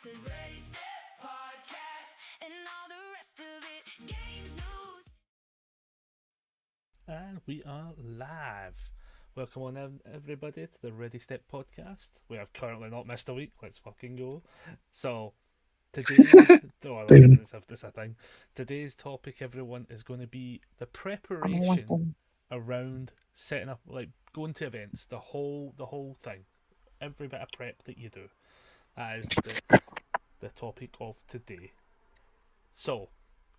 Says Ready Step Podcast and all the rest of it. Games, news. And we are live. Welcome on everybody to the Ready Step Podcast. We have currently not missed a week. Let's fucking go. So today's Stephen. this a thing. Today's topic, everyone, is going to be the preparation around setting up, like going to events, the whole thing, every bit of prep that you do. That is the topic of today. So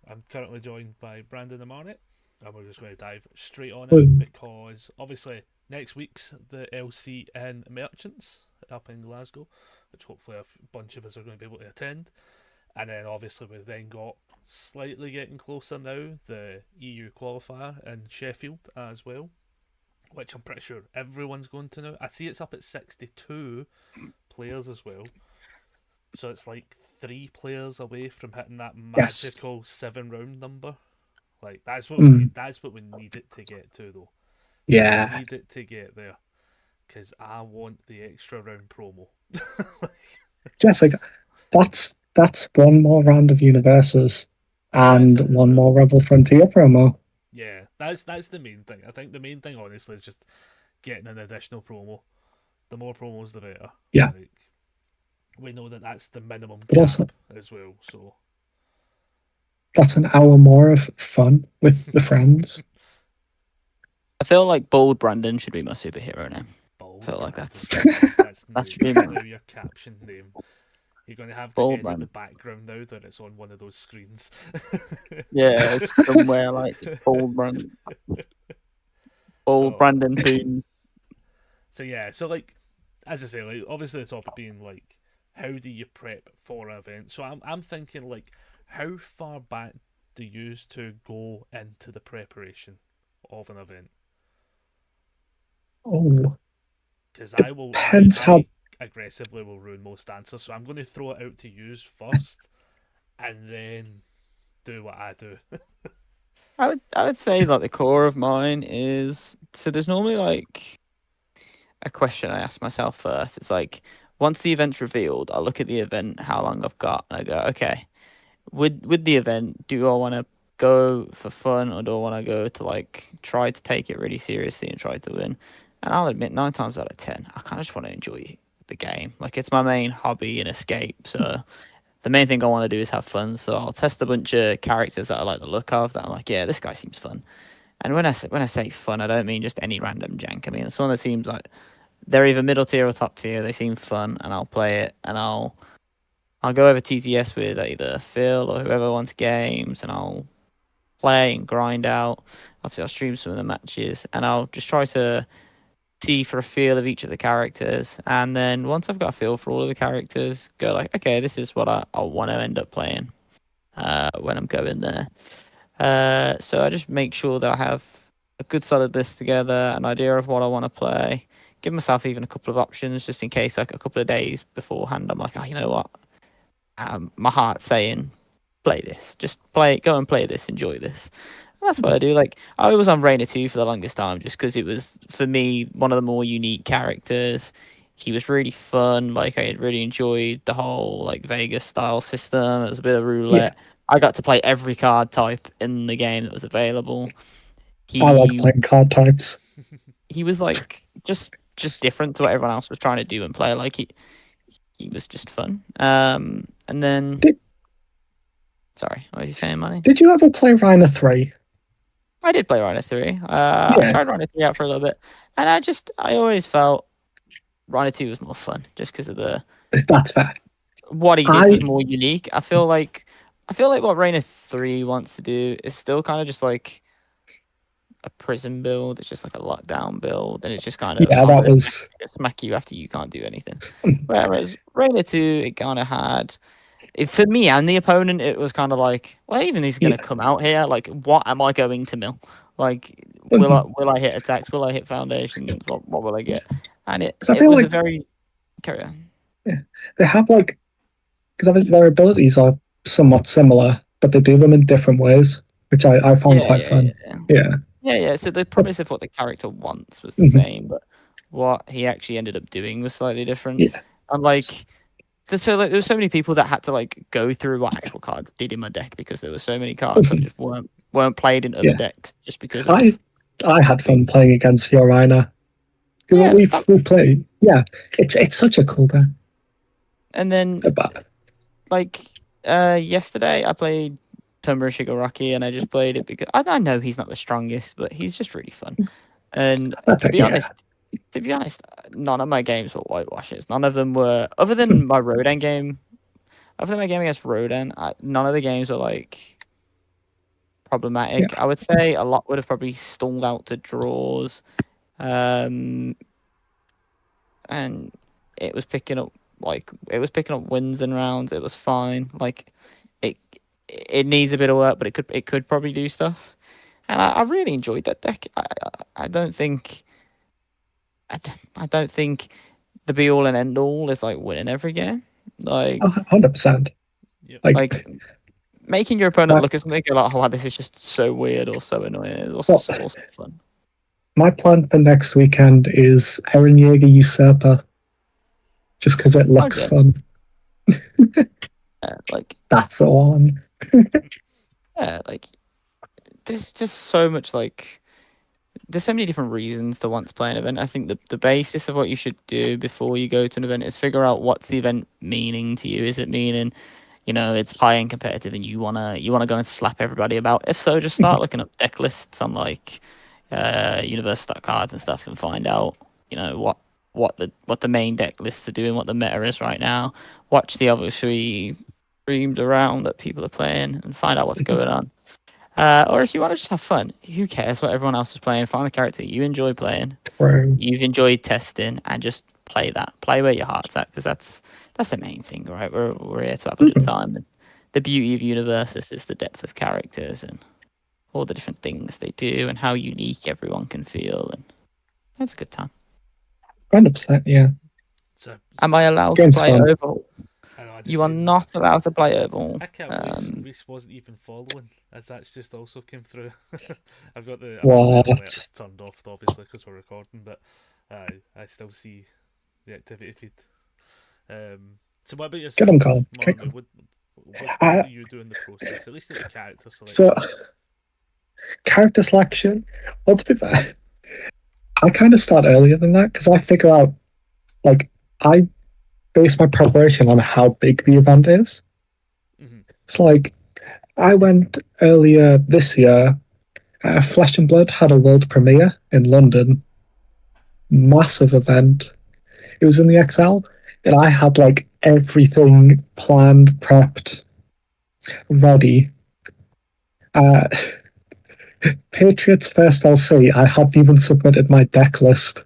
I'm currently joined by Brandon and Marnet, and we're just going to dive straight on it because obviously next week's the LC in Merchants up in Glasgow, which hopefully a bunch of us are going to be able to attend. And then obviously we've then got, slightly getting closer now, the EU qualifier in Sheffield as well, which I'm pretty sure everyone's going to know. I see it's up at 62 players as well. So it's like 3 players away from hitting that magical 7-round number. Like that's what we need, that's what we need it to get to, though. Yeah. We need it to get there because I want the extra round promo. Jessica, that's one more round of Universes and one more Rebel Frontier promo. Yeah, that's the main thing. I think the main thing, honestly, is just getting an additional promo. The more promos, the better. Yeah. Like, we know that that's the minimum cap as well, so that's an hour more of fun with the friends. I feel like Bold Brandon should be my superhero name. Bold I feel like that's that should be my your caption name. You're going to have to Bold edit Brandon. the background now that it's on one of those screens. Yeah, it's somewhere like Bold Brandon. Bold Brandon Toon. So yeah, so like as I say, like obviously the topic being like how do you prep for an event? So I'm thinking like how far back do you use to go into the preparation of an event? Oh, because I will depends how aggressively will ruin most answers. So I'm going to throw it out to use first, and then do what I do. I would say like the core of mine is, so there's normally like a question I ask myself first. It's like once the event's revealed, I look at the event, how long I've got, and I go, okay, with the event, do I want to go for fun or do I want to go to like try to take it really seriously and try to win? And I'll admit 9 times out of 10, I kind of just want to enjoy the game. Like it's my main hobby and escape. So the main thing I want to do is have fun. So I'll test a bunch of characters that I like the look of. That I'm like, yeah, this guy seems fun. And when I say fun, I don't mean just any random jank. I mean someone that seems like they're either middle tier or top tier. They seem fun, and I'll play it, and I'll go over TTS with either Phil or whoever wants games, and I'll play and grind out. Obviously, I'll stream some of the matches, and I'll just try to see for a feel of each of the characters. And then once I've got a feel for all of the characters, go like, okay, this is what I want to end up playing when I'm going there. So I just make sure that I have a good solid list together, an idea of what I want to play. Give myself even a couple of options just in case, like a couple of days beforehand, I'm like, oh, you know what? My heart's saying, play this. Just play it. Go and play this. Enjoy this. And that's what I do. Like I was on Reigner 2 for the longest time, just because it was for me one of the more unique characters. He was really fun. Like I had really enjoyed the whole like Vegas style system. It was a bit of roulette. Yeah. I got to play every card type in the game that was available. I like playing card types. He was like just different to what everyone else was trying to do and play. Like he was just fun. And then sorry, what are you saying, Manny? Did you ever play Reigner 3? I did play Reigner 3. I tried Reigner 3 out for a little bit, and I always felt Reigner 2 was more fun just because of the. That's fair. What he did was more unique. I feel like what Reigner 3 wants to do is still kind of just like a prison build. It's just like a lockdown build, and it's just kind of that was smack you after you can't do anything. Whereas Reigner 2, it kind of had. For me and the opponent, it was kind of like, well, even he's going to come out here. Like, what am I going to mill? Like, will I hit attacks? Will I hit foundations? What will I get? And it was like, a very carry on. Yeah, they have like, because their abilities are somewhat similar, but they do them in different ways, which I found quite fun. Yeah. So the premise of what the character wants was the same, but what he actually ended up doing was slightly different. Yeah. And like, So like, there were so many people that had to like go through what actual cards did in my deck because there were so many cards that just weren't played in other Yeah. decks just because of I had fun playing against Yorina. Yeah, We've played. Yeah, it's such a cool deck. And then But like yesterday I played Tomura Shigaraki and I just played it because I know he's not the strongest, but he's just really fun. And to be honest, none of my games were whitewashes. None of them were, other than my Rodan game. Other than my game against Rodan, none of the games were like problematic. I would say a lot would have probably stalled out to draws, and it was picking up wins and rounds. It was fine. Like it needs a bit of work, but it could probably do stuff. And I really enjoyed that deck. I don't think the be all and end all is like winning every game. Like 100%. Yep. like making your opponent look at something and go like, oh, this is just so weird or so annoying is also fun. My plan for next weekend is Eren Yeager Usurper. Just because it looks fun. Like that's the one. Yeah, like there's just so much like there's so many different reasons to want to play an event. I think the basis of what you should do before you go to an event is figure out what's the event meaning to you. Is it meaning, it's high end competitive and you wanna go and slap everybody about? If so, just start looking up deck lists on like universe.cards and stuff and find out, what the main deck lists are doing, what the meta is right now. Watch the obviously streamed around that people are playing and find out what's going on. Or if you want to just have fun, who cares what everyone else is playing? Find the character you enjoy playing, you've enjoyed testing, and just play that. Play where your heart's at, because that's the main thing, right? We're here to have a good time. And the beauty of Universus is the depth of characters and all the different things they do and how unique everyone can feel, and it's a good time. 100%, yeah. Am I allowed to play Overhaul? You are not allowed to play Overhaul. I can't believe Reese wasn't even following, as that's just also came through. I've got the alerts turned off, obviously, because we're recording, but I still see the activity feed. So what about yourself? Get him, Colin. What do you do in the process? At least in the character selection. So, character selection, well, to be fair, I kind of start earlier than that, because I figure out, like, I base my preparation on how big the event is. Mm-hmm. It's like, I went earlier this year, Flesh and Blood had a world premiere in London. Massive event. It was in the XL, and I had like everything planned, prepped, ready. Patriots first LC, I hadn't even submitted my deck list.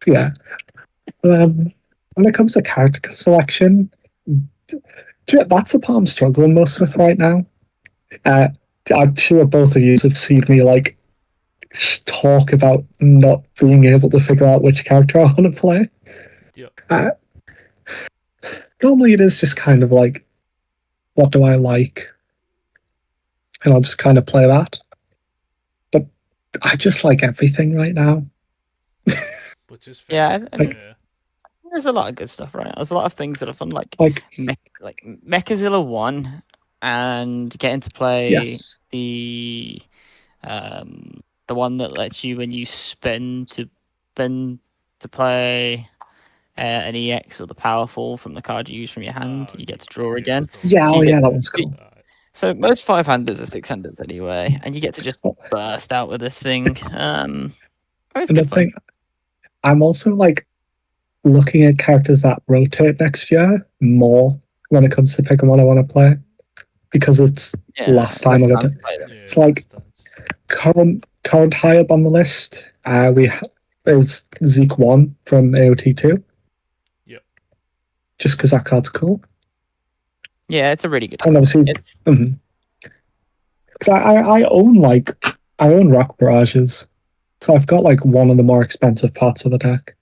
Yeah. When it comes to character selection, that's the part I'm struggling most with right now. I'm sure both of you have seen me like talk about not being able to figure out which character I want to play. Yep. Normally it is just kind of like, what do I like? And I'll just kind of play that. But I just like everything right now. Which is fair. Yeah, there's a lot of good stuff right now. There's a lot of things that are fun, like Mechazilla 1, and getting to play the one that lets you, when you spend to play an EX or the powerful from the card you use from your hand, you get to draw again. Yeah, that one's cool. So most 5-handers are 6-handers anyway, and you get to just burst out with this thing. It's good fun. I'm also like looking at characters that rotate next year more when it comes to picking what I want to play, because it's last time I got it. It's like current high up on the list. Is Zeke 1 from AOT 2. Yep. Just because that card's cool. Yeah, it's a really good card. And obviously, because I own Rock Barrages. So I've got like one of the more expensive parts of the deck.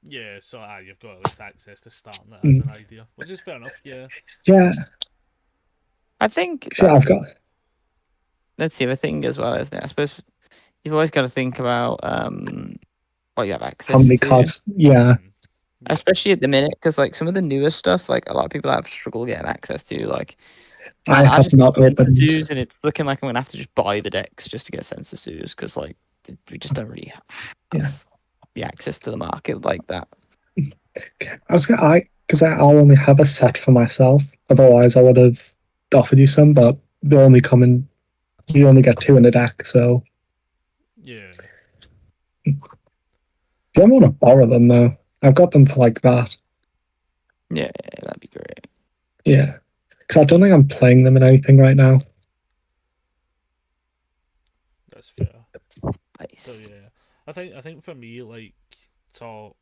Yeah, so you've got at least access to starting that as an idea, which is fair enough. Yeah. Yeah. I think I've got. That's the other thing as well, isn't it? I suppose you've always got to think about what you have access how many to. cards. Yeah, Yeah. Especially at the minute, because like some of the newer stuff, like a lot of people have struggled getting access to. Like, I I have just not got Sensor opened. Sues, and it's looking like I'm gonna have to just buy the decks just to get Sensor Sues, because like we just don't really have the access to the market like that. Because I'll only have a set for myself. Otherwise, I would have offered you some, but they only come in. You only get 2 in a deck, so Yeah. you don't want to borrow them though. I've got them for like that. Yeah, that'd be great. Yeah, because I don't think I'm playing them in anything right now. That's fair. Nice. So yeah, I think for me, like, so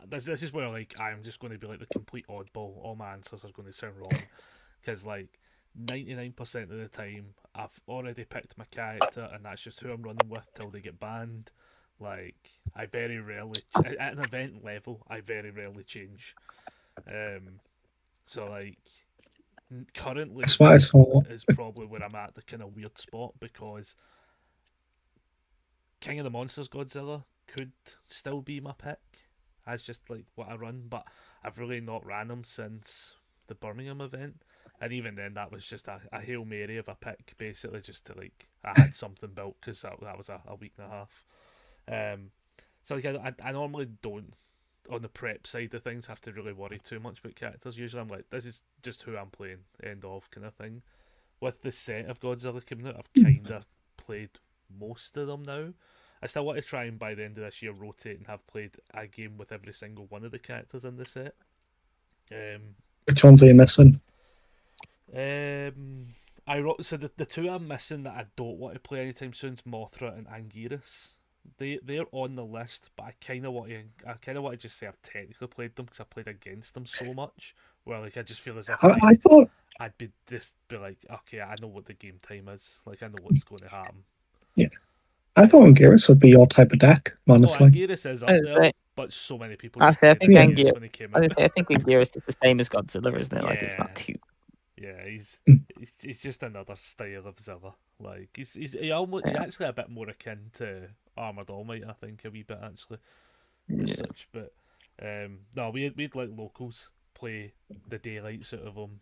this is where like I'm just going to be like the complete oddball. All my answers are going to sound wrong, because like 99% of the time I've already picked my character, and that's just who I'm running with till they get banned. Like, I very rarely at an event level, I very rarely change. So like currently That's what I saw. is probably where I'm at, the kind of weird spot, because King of the Monsters Godzilla could still be my pick as just like what I run, but I've really not ran him since the Birmingham event, and even then that was just a Hail Mary of a pick, basically just to like I had something built, because that was a week and a half. So like I normally don't, on the prep side of things, have to really worry too much about characters. Usually I'm like, this is just who I'm playing, end of kind of thing. With the set of Godzilla coming out, I've kind of played most of them now. I still want to try and by the end of this year rotate and have played a game with every single one of the characters in the set. Which ones are you missing? So the two I'm missing that I don't want to play anytime soon is Mothra and Anguirus. They're on the list, but I kind of want to just say I've technically played them because I've played against them so much. Where like I just feel as if I thought I'd be like, okay, I know what the game time is. Like I know what's going to happen. I thought Anguirus would be your type of deck, honestly. No, Anguirus is up there, Right. but so many people I just say, I played think Anguirus Anguirus- when he came I out. think Anguirus is the same as Godzilla, isn't it? Like it's not too. Yeah, he's Mm. he's just another style of Zilla. Like he's actually a bit more akin to Armored All Might, I think, a wee bit actually, as Yeah. such. But no, we'd let locals play the daylights out of him.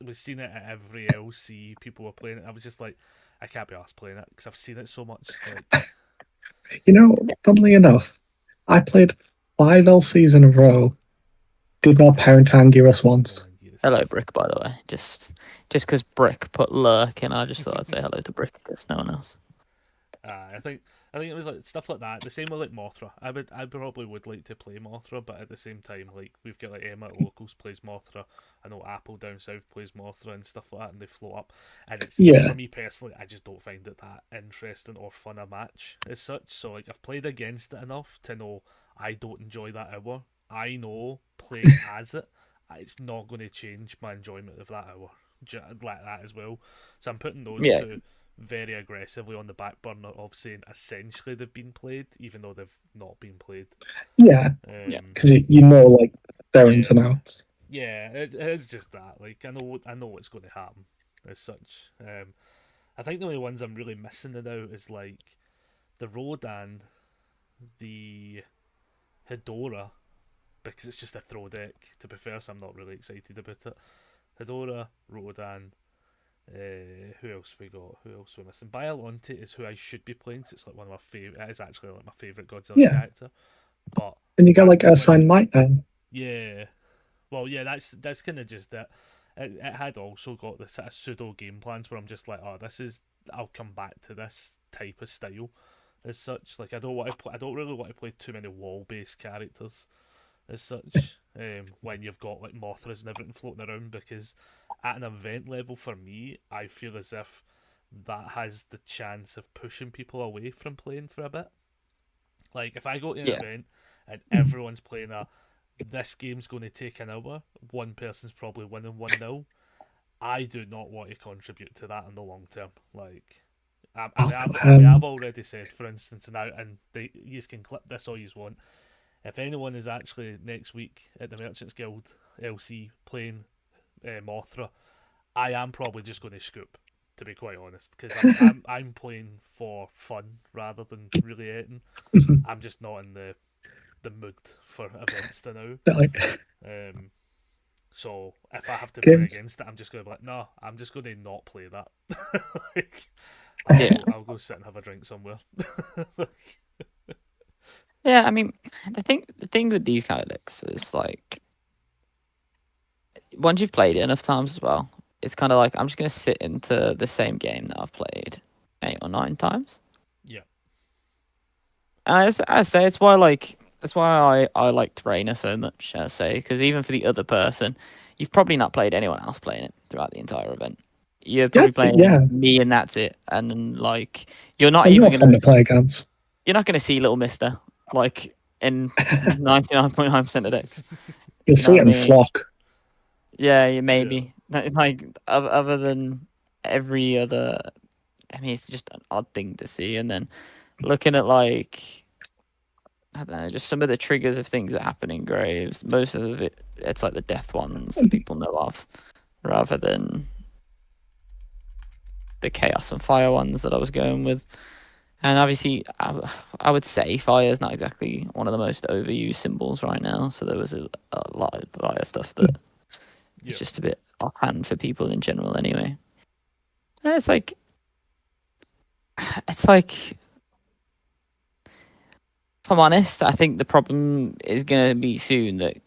We've seen it at every LC. People were playing it. I was just like, I can't be asked playing it because I've seen it so much. Like, You know, funnily enough, I played 5 LCs in a row. Did not parent Anguirus once. Anguirus Hello, is- Brick. By the way, just because Brick put lurk in, I just thought I'd say hello to Brick because no one else. I think it was like stuff like that. The same with like Mothra. I probably would like to play Mothra, but at the same time, like we've got like Emma at Locals plays Mothra. I know Apple down south plays Mothra and stuff like that, and they float up. And it's Yeah. for me personally, I just don't find it that interesting or fun a match as such. So like I've played against it enough to know I don't enjoy that hour. I know playing as it's not going to change my enjoyment of that hour. Like that as well. So I'm putting those Yeah. two very aggressively on the back burner of saying essentially they've been played, even though they've not been played. Yeah, Yeah. because you know, like, their ins and outs. Yeah, it's just that. Like I know what's going to happen as such. I think the only ones I'm really missing now is like the Rodan, the Hedora, because it's just a throw deck. To be fair, so I'm not really excited about it. Hedora, Rodan. Who else we got? Who else we missing? Biolante is who I should be playing. Cause it's like one of my favorite. It is actually like my favorite Godzilla Yeah. character. But And you get like when- Ursine Might then. yeah, well, yeah, that's kind of just it. It had also got this sort of pseudo game plans where I'm just like, oh, this is. I'll come back to this type of style, as such. Like I don't want to. I don't really want to play too many wall-based characters, as such. When you've got like Mothras and everything floating around, because at an event level for me, I feel as if that has the chance of pushing people away from playing for a bit. Like if I go to an Yeah. event and everyone's playing this game's going to take an hour, one person's probably winning 1-0. I do not want to contribute to that in the long term. Like, I've already said, for instance, and you can clip this all you want. If anyone is actually next week at the Merchants Guild LC playing Mothra, I am probably just going to scoop, to be quite honest, because I'm playing for fun rather than really hating. I'm just not in the the mood for events to now. Like, So if I have to play games. against it, I'm just going to be like, no, I'm just going to not play that. Like, Yeah. I'll go sit and have a drink somewhere. Yeah, I mean, the thing with these kind of decks is like, once you've played it enough times as well, it's kind of like I'm just gonna sit into the same game that I've played 8 or 9 times. Yeah. And I say it's why that's why I liked Reina so much. I say because even for the other person, you've probably not played anyone else playing it throughout the entire event. You're probably playing me, and that's it. And then, like, you're not even fun to play against. You're not gonna see Little Mister like in 99.9% of decks. You'll see it in Flock. Yeah, maybe. Like, other than every other, I mean, it's just an odd thing to see. And then looking at, like, I don't know, just some of the triggers of things that happen in Graves. Most of it, it's like the death ones that people know of, rather than the Chaos and Fire ones that I was going with. And obviously, I would say Fire is not exactly one of the most overused symbols right now. So there was a lot of Fire stuff that is just a bit offhand for people in general anyway. And it's like, if I'm honest, I think the problem is going to be soon that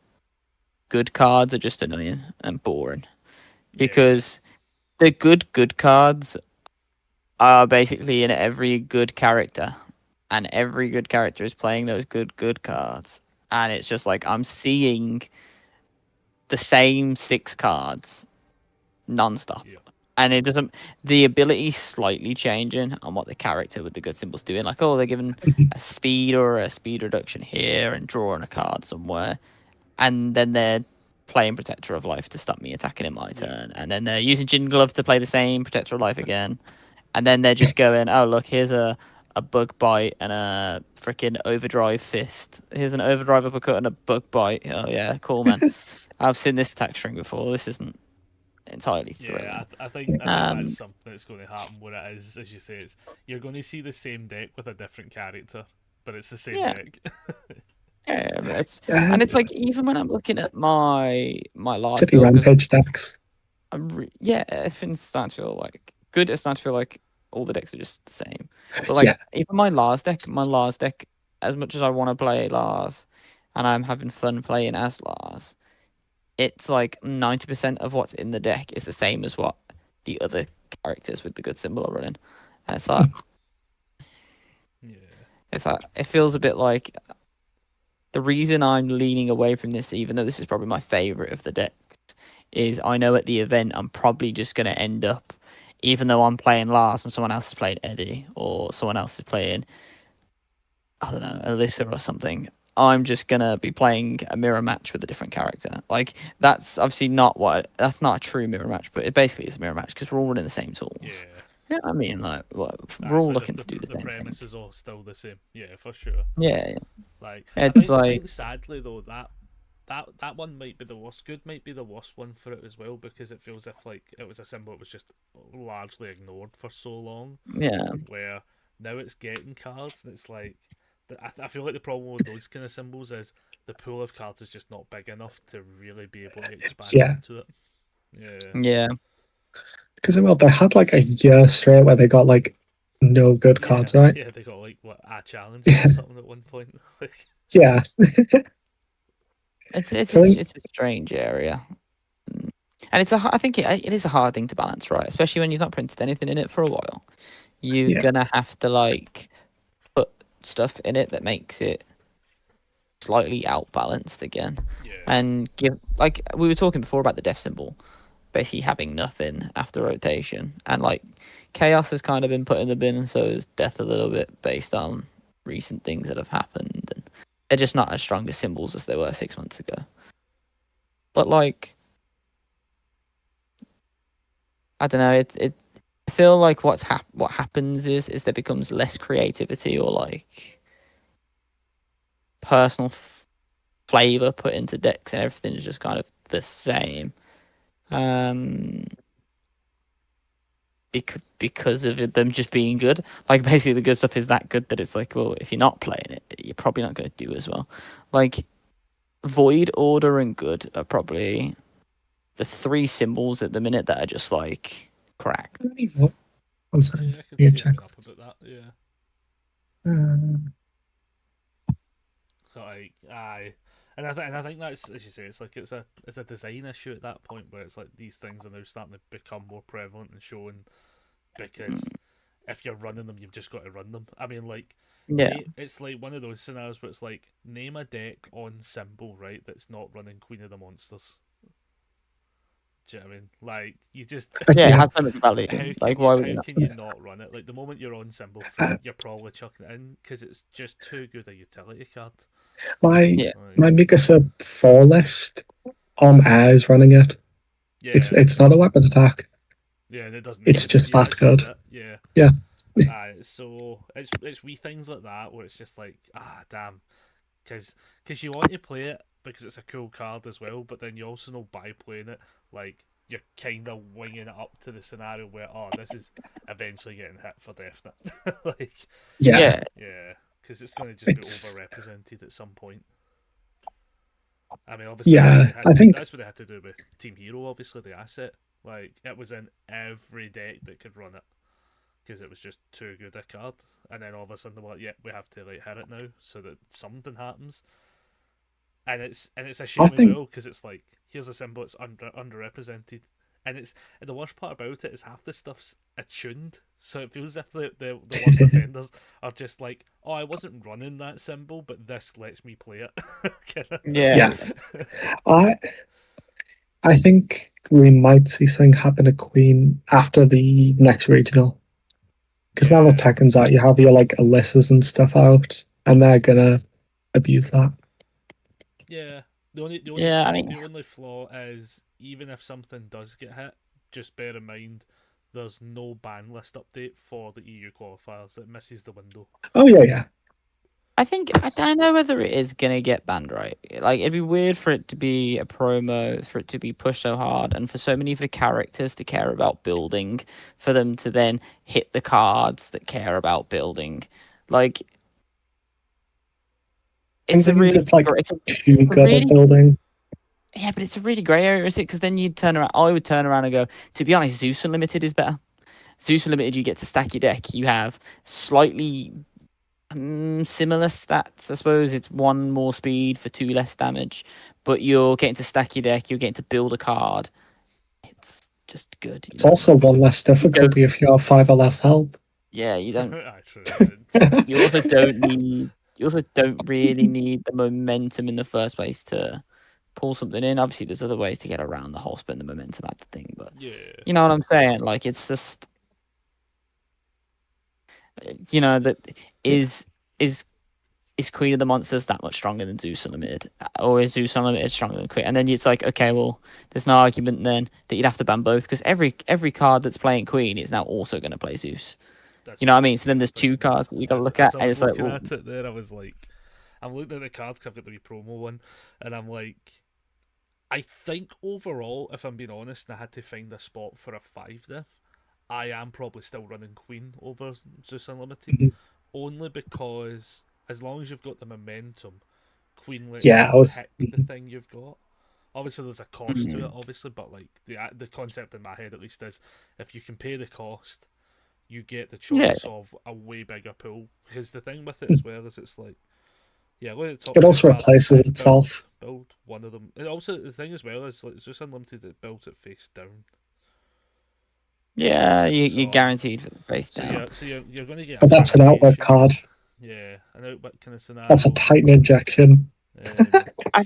good cards are just annoying and boring. Because the good cards are basically in every good character, and every good character is playing those good cards, and it's just like I'm seeing the same 6 cards non-stop. And it doesn't, the ability slightly changing on what the character with the good symbols doing, like, oh, they're given a speed or a speed reduction here and drawing a card somewhere, and then they're playing Protector of Life to stop me attacking in my turn, and then they're using Gin Glove to play the same Protector of Life again. And then they're just going, oh, look, here's a bug bite and a freaking overdrive fist. Here's an overdrive uppercut and a bug bite. Oh, yeah, cool, man. I've seen this attack string before. This isn't entirely thrilling. Yeah, I think that's something that's going to happen where it is, as you say, you're going to see the same deck with a different character, but it's the same deck. And it's like, even when I'm looking at my last City Rampage decks. Things starting to feel like good. It's starting to feel like all the decks are just the same. But like, even my Lars deck, as much as I want to play Lars, and I'm having fun playing as Lars, it's like 90% of what's in the deck is the same as what the other characters with the good symbol are running, and it's like, it's like, it feels a bit like the reason I'm leaning away from this, even though this is probably my favorite of the decks, is I know at the event I'm probably just going to end up, even though I'm playing Lars and someone else is playing Eddie, or someone else is playing, I don't know, Alyssa or something, I'm just going to be playing a mirror match with a different character. Like, that's obviously that's not a true mirror match, but it basically is a mirror match because we're all running the same tools. Yeah, I mean, like, we're all looking to do the same thing. The premise is all still the same. Yeah, for sure. Yeah. Like, it's I think sadly though, that one might be the worst. Good might be the worst one for it as well, because it feels as if like it was a symbol that was just largely ignored for so long. Yeah. Where now it's getting cards, and it's like, I feel like the problem with those kind of symbols is the pool of cards is just not big enough to really be able to expand into it. Yeah. Because they had like a year straight where they got like no good cards, right? Yeah, they got like a challenge or something at one point. Like, yeah. It's a strange area, and I think it is a hard thing to balance, right? Especially when you've not printed anything in it for a while. You're gonna have to like put stuff in it that makes it slightly outbalanced again, and give, like we were talking before about the death symbol, basically having nothing after rotation, and like Chaos has kind of been put in the bin, and so is Death a little bit based on recent things that have happened, and they're just not as strong as symbols as they were 6 months ago. But like, I don't know. I feel like what happens is there becomes less creativity or like personal flavor put into decks, and everything is just kind of the same. because of them just being good. Like basically, the good stuff is that good that it's like, well, if you're not playing it, you're probably not going to do as well. Like Void, Order, and Good are probably the 3 symbols at the minute that are just like cracked. One second. Yeah, I can You see check. up about that. Yeah. So like, aye, and I think that's, as you say, it's like it's a design issue at that point where it's like these things are now starting to become more prevalent and showing, because if you're running them, you've just got to run them. I mean, like, Yeah. it's like one of those scenarios where it's like, name a deck on symbol, right, that's not running Queen of the Monsters. Do you know what I mean? Like, you just Yeah, it has so much value. How Why would you can not? you not run it? Like, the moment you're on symbol 3, you're probably chucking it in because it's just too good a utility card. My Yeah. my Mikasa 4 list on air is running it. Yeah, It's not a weapon attack. yeah, and it doesn't. It's just that good. Yeah, Yeah. So it's wee things like that where it's just like, damn, because you want to play it because it's a cool card as well, but then you also know by playing it, like, you're kind of winging it up to the scenario where, this is eventually getting hit for definite. Like, Yeah. yeah, because it's going to just It's- be overrepresented at some point. I mean, obviously, Yeah, I think that's what they had to do with Team Hero. Obviously, the asset, like, it was in every deck that could run it because it was just too good a card. And then all of a sudden, they're like, "Yeah, we have to like hit it now so that something happens." And it's a shame as well because it's like, here's a symbol that's underrepresented, and the worst part about it is half the stuff's attuned, so it feels as if the worst offenders are just like, "Oh, I wasn't running that symbol, but this lets me play it." Yeah. I think we might see something happen to Queen after the next regional. Because now that Tekken's out, you have your like Alyssas and stuff out, and they're gonna abuse that. Yeah. The only flaw is, even if something does get hit, just bear in mind there's no ban list update for the EU qualifiers. It misses the window. Oh yeah. I don't know whether it is gonna get banned, right? Like, it'd be weird for it to be a promo, for it to be pushed so hard, and for so many of the characters to care about building, for them to then hit the cards that care about building. Like, it's a really, it's like it's too good at building. Yeah, but it's a really grey area, is it? Because then you'd turn around. I would turn around and go, to be honest, Zeus Unlimited is better. Zeus Unlimited, you get to stack your deck. You have slightly similar stats, I suppose. It's 1 more speed for 2 less damage, but you're getting to stack your deck. You're getting to build a card. It's just good. It's also 1 less difficulty if you have 5 or less health. Yeah, you don't. Actually, You also don't need. You also don't really need the momentum in the first place to pull something in. Obviously, there's other ways to get around the whole spin the momentum at the thing, but yeah, you know what I'm saying? Like, it's just, that is Queen of the Monsters that much stronger than Zeus Unlimited, or is Zeus Unlimited stronger than Queen? And then it's like, okay, well, there's no argument then that you'd have to ban both, because every card that's playing Queen is now also going to play Zeus. You know what I mean? So then there's 2 cards that you got to look at, and it's like, well, at it there, I was like, I'm looking at the cards because I've got the wee promo one, and I'm like, I think overall, if I'm being honest, and I had to find a spot for a 5 diff, I am probably still running Queen over Zeus Unlimited, only because as long as you've got the momentum, Queen lets you pick the thing you've got. Obviously, there's a cost to it, obviously, but like the concept in my head at least is, if you can pay the cost, you get the choice of a way bigger pool. Because the thing with it as well is, it's like, yeah, look at the top. It also replaces itself. Build one of them. And also, the thing as well is, like, it's just Unlimited that builds it face down. Yeah, you're guaranteed for the face down. So you're going to get. But that's an outward card. Yeah, an outward kind of scenario. That's a Titan injection. I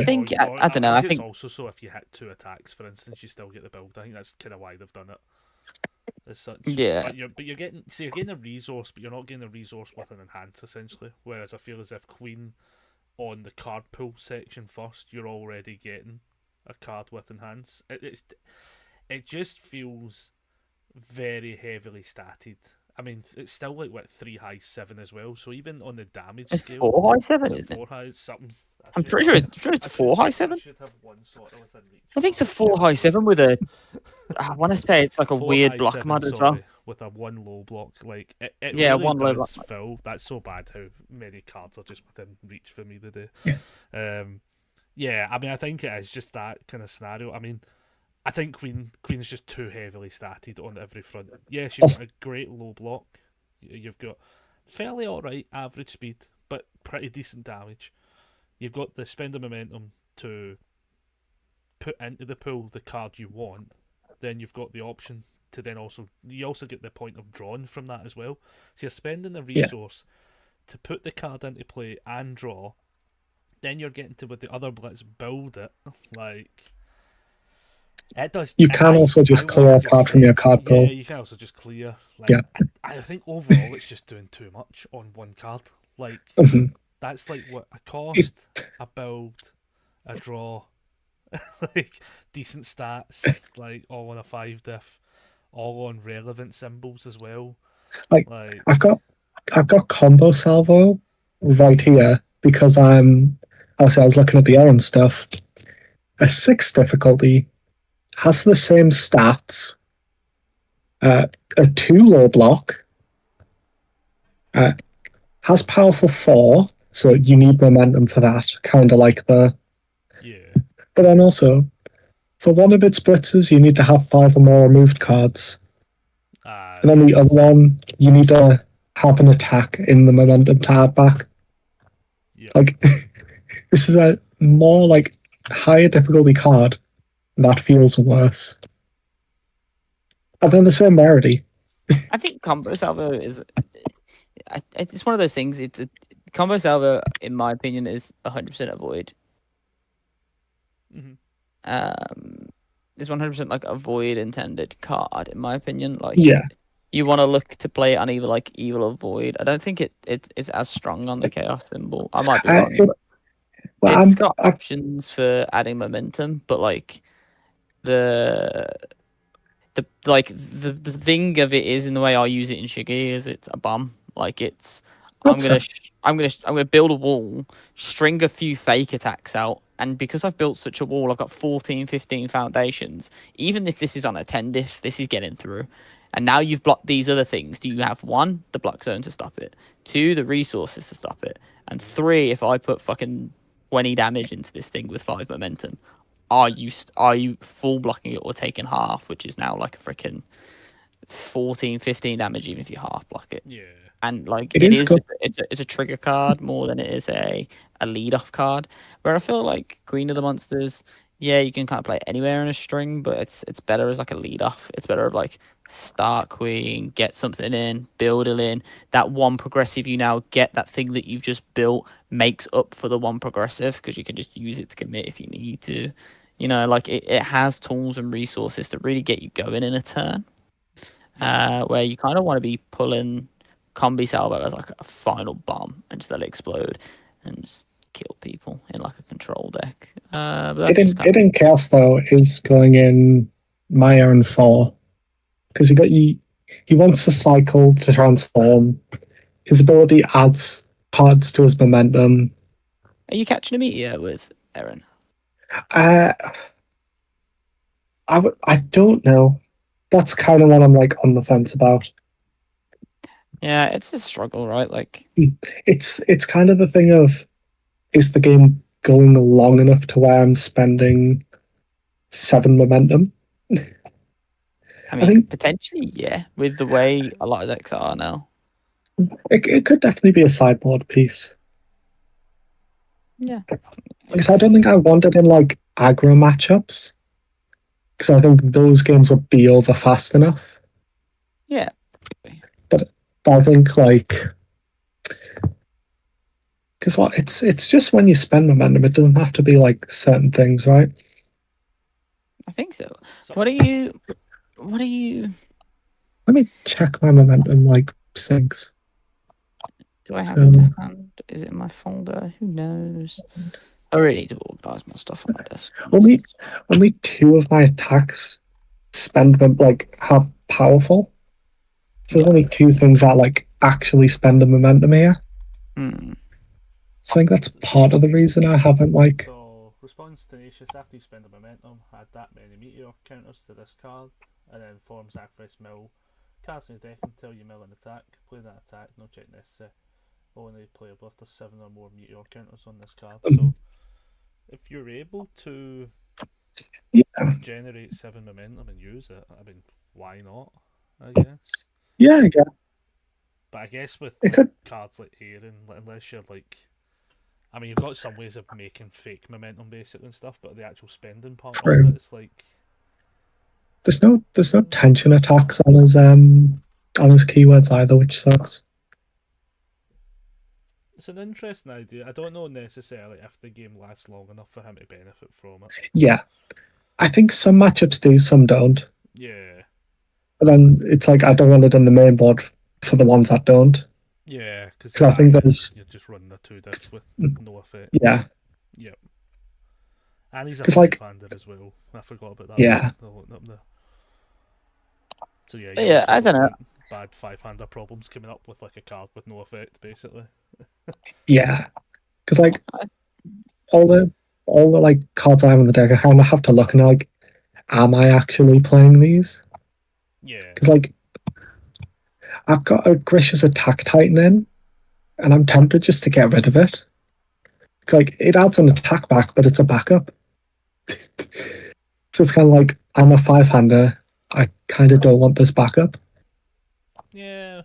think I don't know. I think it's also, so if you hit 2 attacks, for instance, you still get the build. I think that's kind of why they've done it. As such. Yeah. But you're getting a resource, but you're not getting a resource with an enhance, essentially. Whereas I feel as if Queen, on the card pool section first, you're already getting a card with enhance. It just feels very heavily statted, I mean, it's still like what 3 high 7 as well. So even on the damage It's scale, 4 high 7, is it isn't it? 4 high something? I'm pretty sure it's a 4 high 7. Should have one sort of within reach. I think it's a 4 high 7 with a. I want to say it's like a 4 weird high block 7, mod as sorry, well. with a 1 low block. Like it Yeah, really 1 low does block. fill. That's so bad how many cards are just within reach for me today. Yeah. Yeah, I mean, I think it is just that kind of scenario. I mean, I think Queen's just too heavily statted on every front. Yes, you've got a great low block. You've got fairly alright average speed, but pretty decent damage. You've got the spend of momentum to put into the pool the card you want. Then you've got the option to then you also get the point of drawing from that as well. So you're spending the resource to put the card into play and draw. Then you're getting to with the other blitz build it. Like it does. You can also just clear a card from your card pool. Yeah, you can also just clear. Like, I think overall it's just doing too much on one card. Like that's like what a cost, a build, a draw, like decent stats, like all on a 5 diff, all on relevant symbols as well. Like I've got combo salvo right here because I was looking at the Aaron stuff. A 6 difficulty has the same stats. A 2 low block. Has powerful 4, so you need momentum for that. Kind of like the. Yeah. But then also, for one of its blitzes, you need to have 5 or more removed cards. And then the other one, you need to have an attack in the momentum to add back. Yeah. Like, this is a more like higher difficulty card. That feels worse. And then the same rarity. I think combo salvo is. It's one of those things. Combo salvo, in my opinion, is 100% avoid. It's 100% like a void intended card, in my opinion. Like, you want to look to play it on either like evil or void. I don't think it's as strong on the chaos symbol. I might be wrong. It's got options for adding momentum, but like the thing of it is, in the way I use it in Shiggy, is it's a bomb. Like I'm gonna build a wall, string a few fake attacks out, and because I've built such a wall, I've got 14, 15 foundations. Even if this is on a 10 diff, this is getting through. And now you've blocked these other things. Do you have 1, the block zone to stop it? 2, the resources to stop it? And 3, if I put fucking 20 damage into this thing with 5 momentum, are you full blocking it or taking half, which is now like a freaking 14, 15 damage even if you half block it? Yeah. And like it's a trigger card more than it is a lead off card. Where I feel like Queen of the Monsters, yeah, you can kind of play it anywhere in a string, but it's better as like a lead off. It's better of like start Queen, get something in, build it in. That 1 progressive you now get, that thing that you've just built makes up for the 1 progressive because you can just use it to commit if you need to. You know, like it has tools and resources to really get you going in a turn. Where you kind of want to be pulling Combi Salvo as like a final bomb and just let it explode and just kill people in like a control deck. But that's it in Chaos though is going in my Aaron 4 because he wants to cycle to transform. His ability adds cards to his momentum. Are you catching a meteor with Aaron? I don't know. That's kind of what I'm like on the fence about. Yeah, it's a struggle, right? Like it's kind of the thing of, is the game going long enough to where I'm spending 7 momentum? I think potentially, yeah, with the way a lot of decks are now. It could definitely be a sideboard piece. Yeah. Because I don't think I want it in like aggro matchups. Because I think those games will be over fast enough. Yeah. But I think like, because it's just when you spend momentum, it doesn't have to be like certain things, right? I think so. What are you? Let me check my momentum like sinks. Do I have it to hand? Is it in my folder? Who knows? I really need to organise my stuff on my desk. Only 2 of my attacks have powerful. So there's only two things that like actually spend the momentum here. Hmm. So I think that's part of the reason I haven't like. So, responds tenacious after you spend the momentum, add that many meteor counters to this card, and then form sacrifice mill. Cards in the deck until you mill an attack. Play that attack, no check necessary. Only playable if there's 7 or more meteor counters on this card. So, if you're able to generate 7 momentum and use it, I mean, why not? I guess. Yeah, I get. But I guess with It could. cards like Aaron, unless you're like, I mean, you've got some ways of making fake momentum basically and stuff, but the actual spending part True. of it, it's like There's no tension attacks on his keywords either, which sucks. it's an interesting idea. I don't know necessarily if the game lasts long enough for him to benefit from it. Yeah, I think some matchups do, some don't. Yeah, But then it's like I don't want it in the main board for the ones that don't. yeah, because I think there's you're just running the 2 discs with no effect. yeah, Yep. And he's a 'Cause, like- five-hander as well. I forgot about that. Yeah. So yeah, Yeah, also I got, dunno. like, bad 5-hander problems coming up with like a card with no effect, basically. yeah, because like all the like cards I have in the deck, I kind of have to look and like, am I actually playing these? Yeah. Because like I've got a Grish's Attack Titan in, and I'm tempted just to get rid of it. Like it adds an attack back, but it's a backup. So it's kind of like I'm a 5-hander. I kind of don't want this backup. Yeah,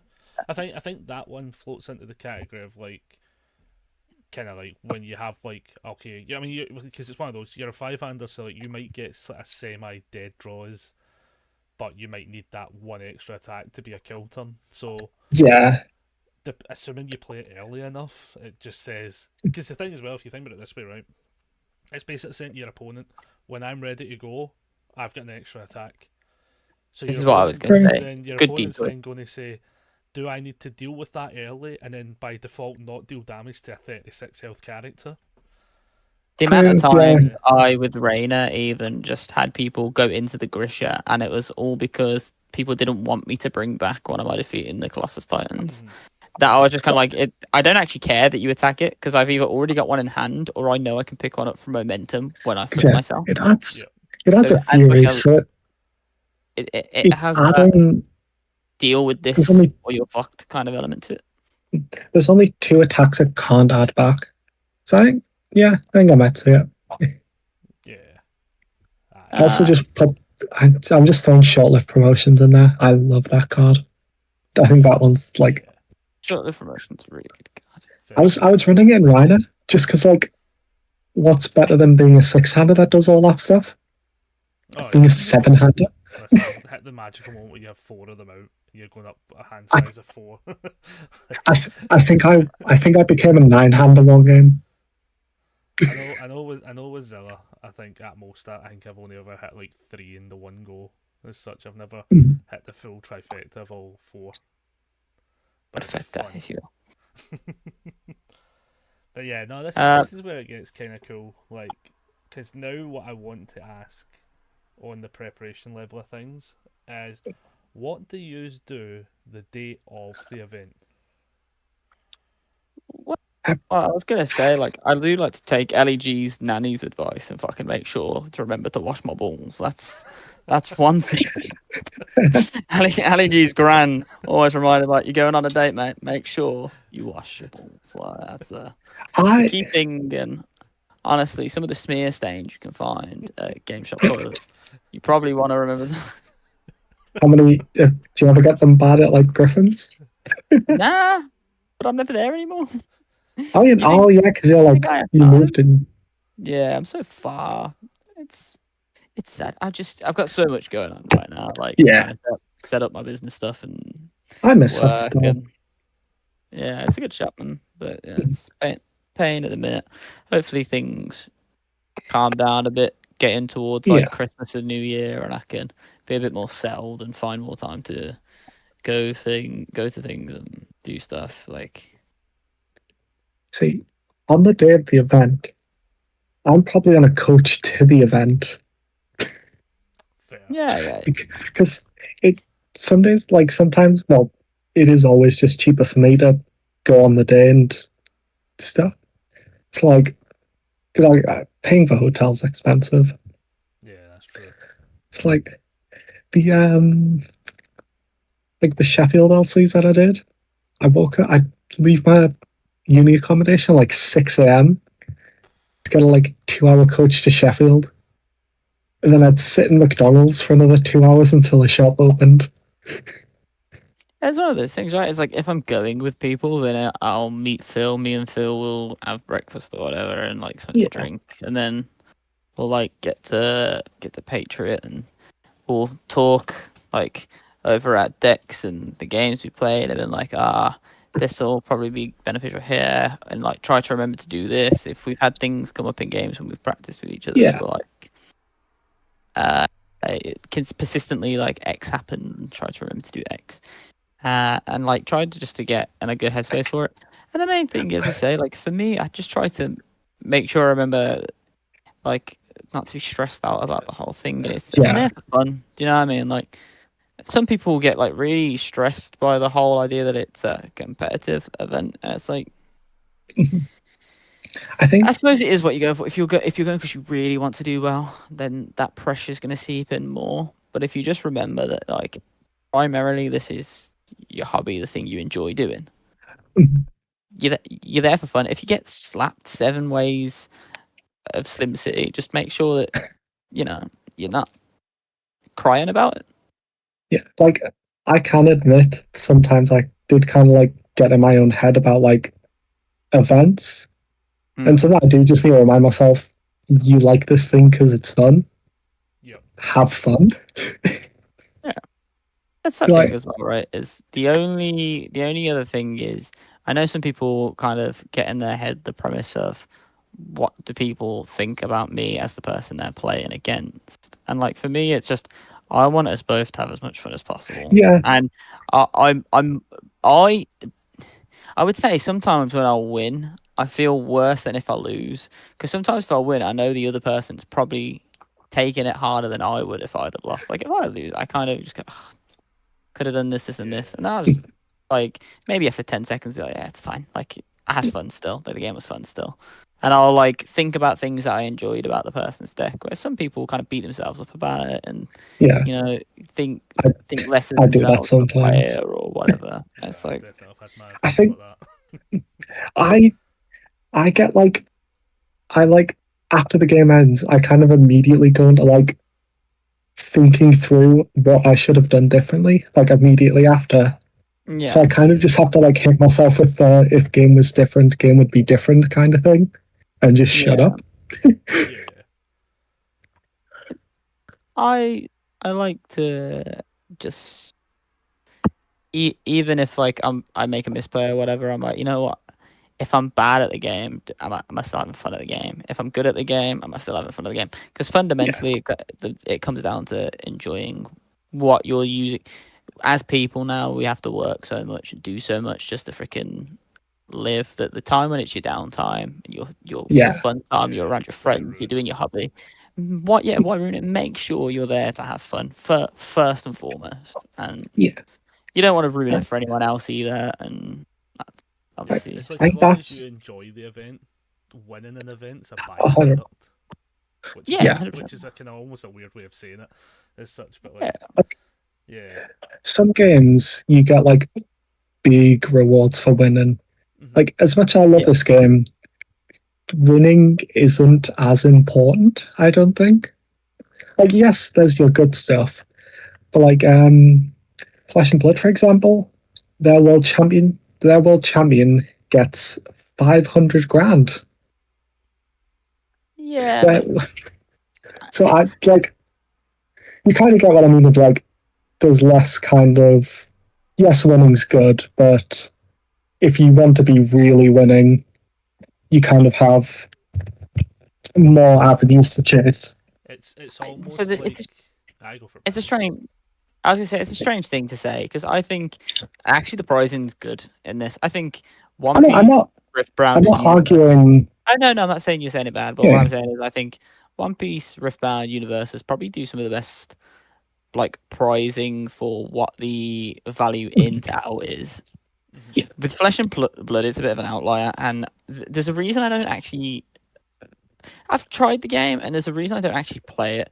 I think that one floats into the category of like, kind of like when you have like, okay, yeah, I mean, because it's one of those, you're a 5-hander, so like you might get a semi-dead draws, but you might need that one extra attack to be a kill turn. So Yeah, assuming you play it early enough, it just says, because the thing as well, if you think about it this way, right, it's basically saying to your opponent, when I'm ready to go, I've got an extra attack. So This your is what I was opponent- gonna say. Then your Good opponent's detour. then going to say, do I need to deal with that early and then by default not deal damage to a 36 health character? The amount of True, yeah. times I, with Rainer, even just had people go into the Grisha, and it was all because people didn't want me to bring back one of my defeating the Colossus Titans. That I was just kind of like, I don't actually care that you attack it, because I've either already got one in hand, or I know I can pick one up from momentum when I flip yeah. myself. It adds Yeah. it adds So a it adds, like, fury. a- So It has that adding deal with this, There's only- or you're fucked kind of element to it. there's only 2 attacks it can't add back. So I think I might say it. Yeah. I also just put. I'm just throwing short-lived promotions in there. I love that card. I think that one's like Short the promotion's a really good card. I was running it in Reiner just because like, what's better than being a 6-hander that does all that stuff? Being a 7-hander. Listen, hit the magical moment where you have 4 of them out and you're going up a hand size of 4. I think I became a 9-hander one game. I know with Zilla, I think at most I think I've only ever hit like 3 in the one go. As such, I've never hit the full trifecta of all 4. But it's Perfect, fun. if you will. But yeah, no, this is where it gets kind of cool. Like, because now what I want to ask on the preparation level of things is, what do you do the day of the event? Well, I was gonna say, like, I do like to take LEG's nanny's advice and fucking make sure to remember to wash my balls. That's one thing. LEG's gran always reminded, like, you're going on a date, mate. Make sure you wash your balls. Like, that's a key thing. And honestly, some of the smear stains you can find at Game Shop toilet, you probably want to remember. How many? Do you ever get them bad at like Griffins? Nah, but I'm never there anymore. Oh, You think- yeah, because you're like I have you time? moved in. Yeah, I'm so far. It's sad. I've got so much going on right now. Like, Yeah. trying to set up my business stuff and I miss that work. stuff. And, yeah, it's a good shop, man. But yeah, it's pain at the minute. Hopefully things calm down a bit, getting towards like Yeah. Christmas and New Year, and I can be a bit more settled and find more time to go to things and do stuff. Like, See, on the day of the event, I'm probably on a coach to the event Fair. yeah. because it some days, like sometimes, well, it is always just cheaper for me to go on the day and stuff. It's like, because paying for hotels expensive. Yeah, that's true. It's like the Sheffield LCs that I did. I'd leave my uni accommodation like 6 a.m. to get a 2-hour coach to Sheffield. And then I'd sit in McDonald's for another 2 hours until the shop opened. It's one of those things, right? It's like if I'm going with people, then I'll meet Phil. Me and Phil will have breakfast or whatever, and something to drink, and then we'll get to Patriot, and we'll talk over at decks and the games we played, and then this will probably be beneficial here, and try to remember to do this if we've had things come up in games when we've practiced with each other. Yeah. It can persistently X happen, and try to remember to do X. And try to just to get in a good headspace for it. And the main thing, as I say, for me, I just try to make sure I remember, not to be stressed out about the whole thing. And it's I'm there for fun. Do you know what I mean? Some people get really stressed by the whole idea that it's a competitive event, and it's I suppose it is what you go for. If you're going because you really want to do well, then that pressure is going to seep in more. But if you just remember that, primarily this is your hobby, the thing you enjoy doing. You're there for fun. If you get slapped 7 ways of Slim City, just make sure that you're not crying about it. Yeah, I can admit sometimes I did kind of get in my own head about events, and sometimes I do just need to remind myself, you like this thing because it's fun. Yep. Have fun. Yeah. That's that thing as well, right? Is the only other thing is I know some people kind of get in their head the premise of what do people think about me as the person they're playing against, and for me, it's just I want us both to have as much fun as possible. Yeah, and I would say sometimes when I'll win, I feel worse than if I lose, because sometimes if I win, I know the other person's probably taking it harder than I would if I'd have lost. If I lose, I kind of just go, could have done this, and this, and I'll just maybe after 10 seconds be yeah, it's fine. I had fun still. The game was fun still, and I'll think about things that I enjoyed about the person's deck. Where some people kind of beat themselves up about it, and think less of I do that themselves sometimes. or whatever. It's I I think that. I get after the game ends, I kind of immediately go into thinking through what I should have done differently, immediately after. Yeah. So I kind of just have to hit myself with if game was different, game would be different kind of thing, and just shut up. I like to just even if I make a misplay or whatever, I'm you know what? If I'm bad at the game, am I still having fun at the game? If I'm good at the game, am I still having fun at the game? Because fundamentally, it comes down to enjoying what you're using. As people now, we have to work so much and do so much just to freaking live. That the time when it's your downtime, your fun time, you're around your friends, you're doing your hobby. Why ruin it? Make sure you're there to have fun first and foremost, and you don't want to ruin it for anyone else either. And that's obviously, it's as long as you enjoy the event, winning an event's a byproduct. Which is almost a weird way of saying it as such, but some games you get big rewards for winning. As much as I love this game, winning isn't as important, I don't think. Yes, there's your good stuff, but Flesh and Blood, for example, their world champion gets 500 grand. Yeah. So I you kind of get what I mean of there's less kind of, yes, winning's good, but if you want to be really winning, you kind of have more avenues to chase. It's almost it's a strange. I was gonna say it's a strange thing to say, because I think actually the pricing's good in this. I think One Piece, I'm not arguing. No, I'm not saying you're saying it bad, but what I'm saying is I think One Piece, Riftbound, Universes probably do some of the best like pricing for what the value in Tau is. Yeah. With Flesh and Blood, it's a bit of an outlier, and there's a reason I don't actually. I've tried the game, and there's a reason I don't actually play it,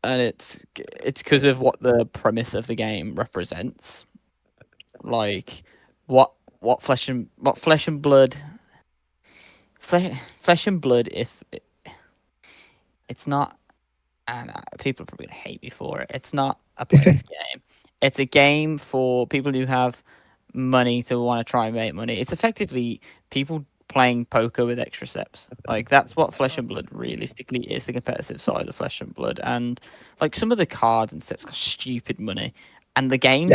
and it's because of what the premise of the game represents. Like what Flesh and Blood. Flesh and Blood, if it's not, and people are probably gonna hate me for it. It's not a player's game. It's a game for people who have money to want to try and make money. It's effectively people playing poker with extra steps. Like that's what Flesh and Blood realistically is, the competitive side of Flesh and Blood. And like some of the cards and sets cost stupid money, and the games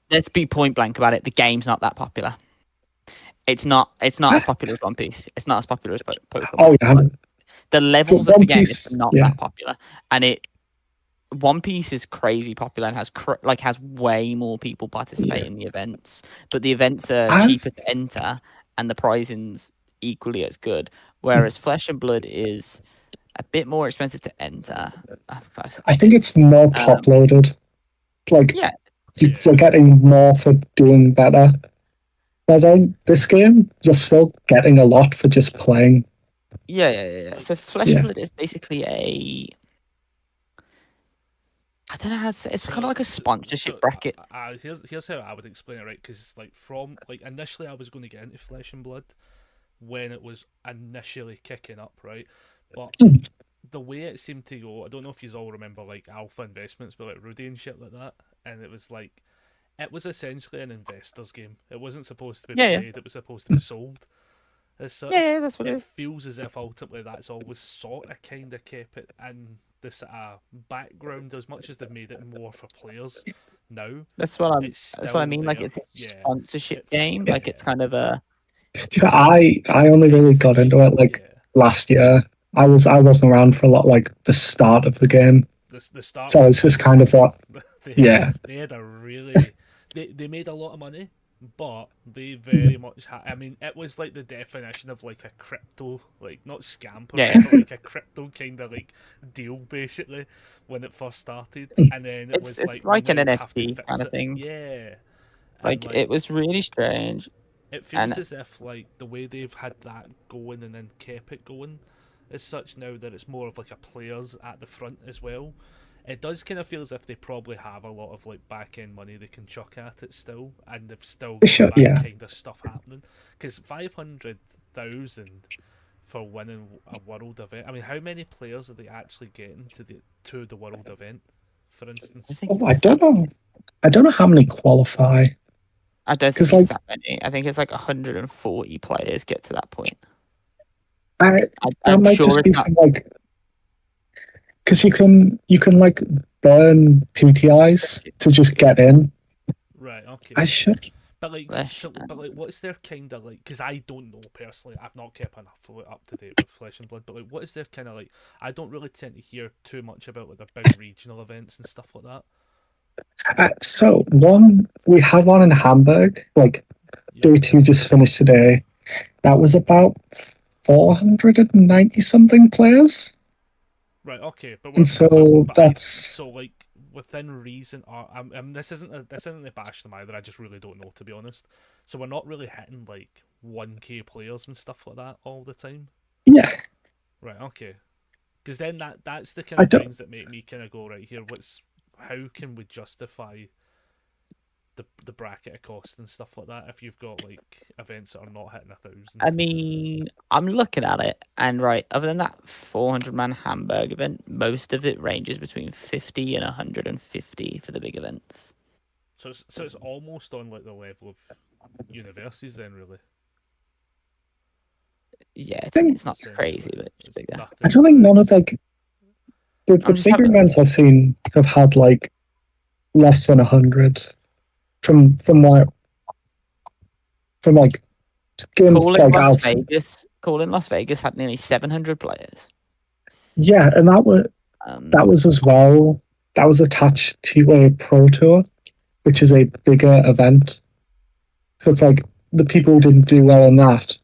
let's be point blank about it. The game's not that popular. It's not as popular as One Piece. It's not as popular as Pokemon. Oh yeah. Like, the levels of the game is not yeah. that popular, and One Piece is crazy popular and has way more people participate in the events. But the events are cheaper to enter, and the prizing's equally as good. Whereas Flesh and Blood is a bit more expensive to enter. I think it's more top loaded. Like you're getting more for doing better. Whereas this game, you're still getting a lot for just playing. Yeah. So Flesh and Blood is basically I don't know how to say. It's kind of like a sponsorship bracket. Here's how I would explain it, right? Because initially I was going to get into Flesh and Blood when it was initially kicking up, right? But the way it seemed to go, I don't know if you all remember like Alpha Investments, but like Rudy and shit like that, and it was like it was essentially an investor's game. It wasn't supposed to be played; it was supposed to be sold. As such, that's what it is. It feels as if ultimately that's always sort of kind of kept it in this background as much as they've made it more for players now. That's what I mean. Like it's a sponsorship game. Like it's kind of a. I only really got into it last year. I wasn't around for a lot, like the start of the game. The start. So it's just kind of what. They had a really. They made a lot of money, but they very much I mean, it was like the definition of like a crypto, like not scam, but like a crypto kind of like deal basically when it first started, and then it's like an NFT kind of thing. Yeah, like it was really strange. It feels as if like the way they've had that going and then kept it going is such now that it's more of like a players at the front as well. It does kind of feel as if they probably have a lot of like back end money they can chuck at it still, and they've still got that kind of stuff happening. Because 500,000 for winning a world event. I mean, how many players are they actually getting to the world event, for instance? I don't know. I don't know how many qualify. I don't think it's that many. I think it's like 140 players get to that point. I'm might sure just be from like. Because you can like burn PTIs to just get in. Right. Okay. I should. But what's their kind of like? Because I don't know personally. I've not kept enough of it up to date with Flesh and Blood. But like, what is their kind of like? I don't really tend to hear too much about like the big regional events and stuff like that. So we had one in Hamburg. Like day 2 just finished today. That was about 490 something players. Right. Okay. So like within reason. This isn't the bash them either. I just really don't know, to be honest. So we're not really hitting like 1K players and stuff like that all the time. Yeah. Right. Okay. Because then that's the kind of things that make me kind of go right here. How can we justify the bracket of cost and stuff like that if you've got like events that are not hitting 1,000? I mean, I'm looking at it, and other than that 400-man Hamburg event, most of it ranges between 50 and 150 for the big events. So it's almost on like the level of universities then, really. Yeah, it's not crazy, but it's bigger. I don't think none of like the bigger events I've seen have had like less than 100. From like games like Las Vegas had nearly 700 players. Yeah, and that was as well. That was attached to a Pro Tour, which is a bigger event. So it's like the people who didn't do well in that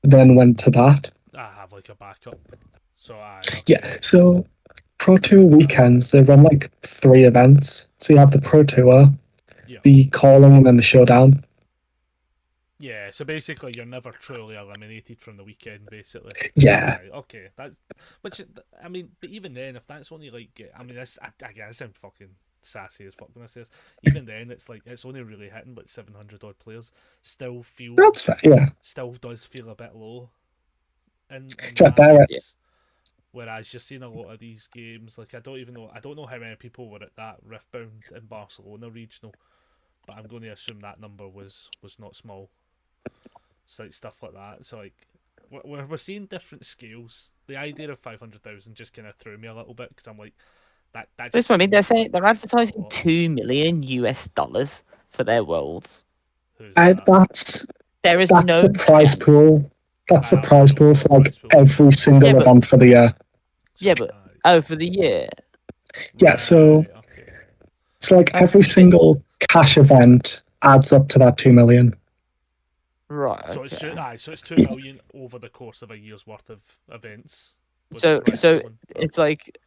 then went to that. I have like a backup. So yeah. So Pro Tour weekends, they run like 3 events. So you have the Pro Tour, Yeah. the calling, and then the showdown. Yeah, so basically you're never truly eliminated from the weekend, basically. Yeah. Right, okay, that's which I mean, but even then, if that's only like, I mean, this I guess I'm fucking sassy as fuck when I say this. Even then, it's like it's only really hitting like 700 odd players. Still feels That's fair, yeah. Still does feel a bit low. In Yeah, matches. Whereas you're seeing a lot of these games, like I don't know how many people were at that Riftbound in Barcelona regional, but I'm going to assume that number was not small. So like stuff like that. So like we're seeing different scales. The idea of 500,000 just kind of threw me a little bit because I'm like that. This Just one, I mean, they're feels saying they're like advertising a lot. $2 million for their worlds. Who's That's There is that's no the prize chance. pool. That's the prize pool for like every single Yeah, but- event for the year. Yeah, but for the year. Yeah, so okay. it's like every single cash event adds up to that 2 million. Right. So it's okay. so it's 2 million over the course of a year's worth of events. with So the prize so pool. it's like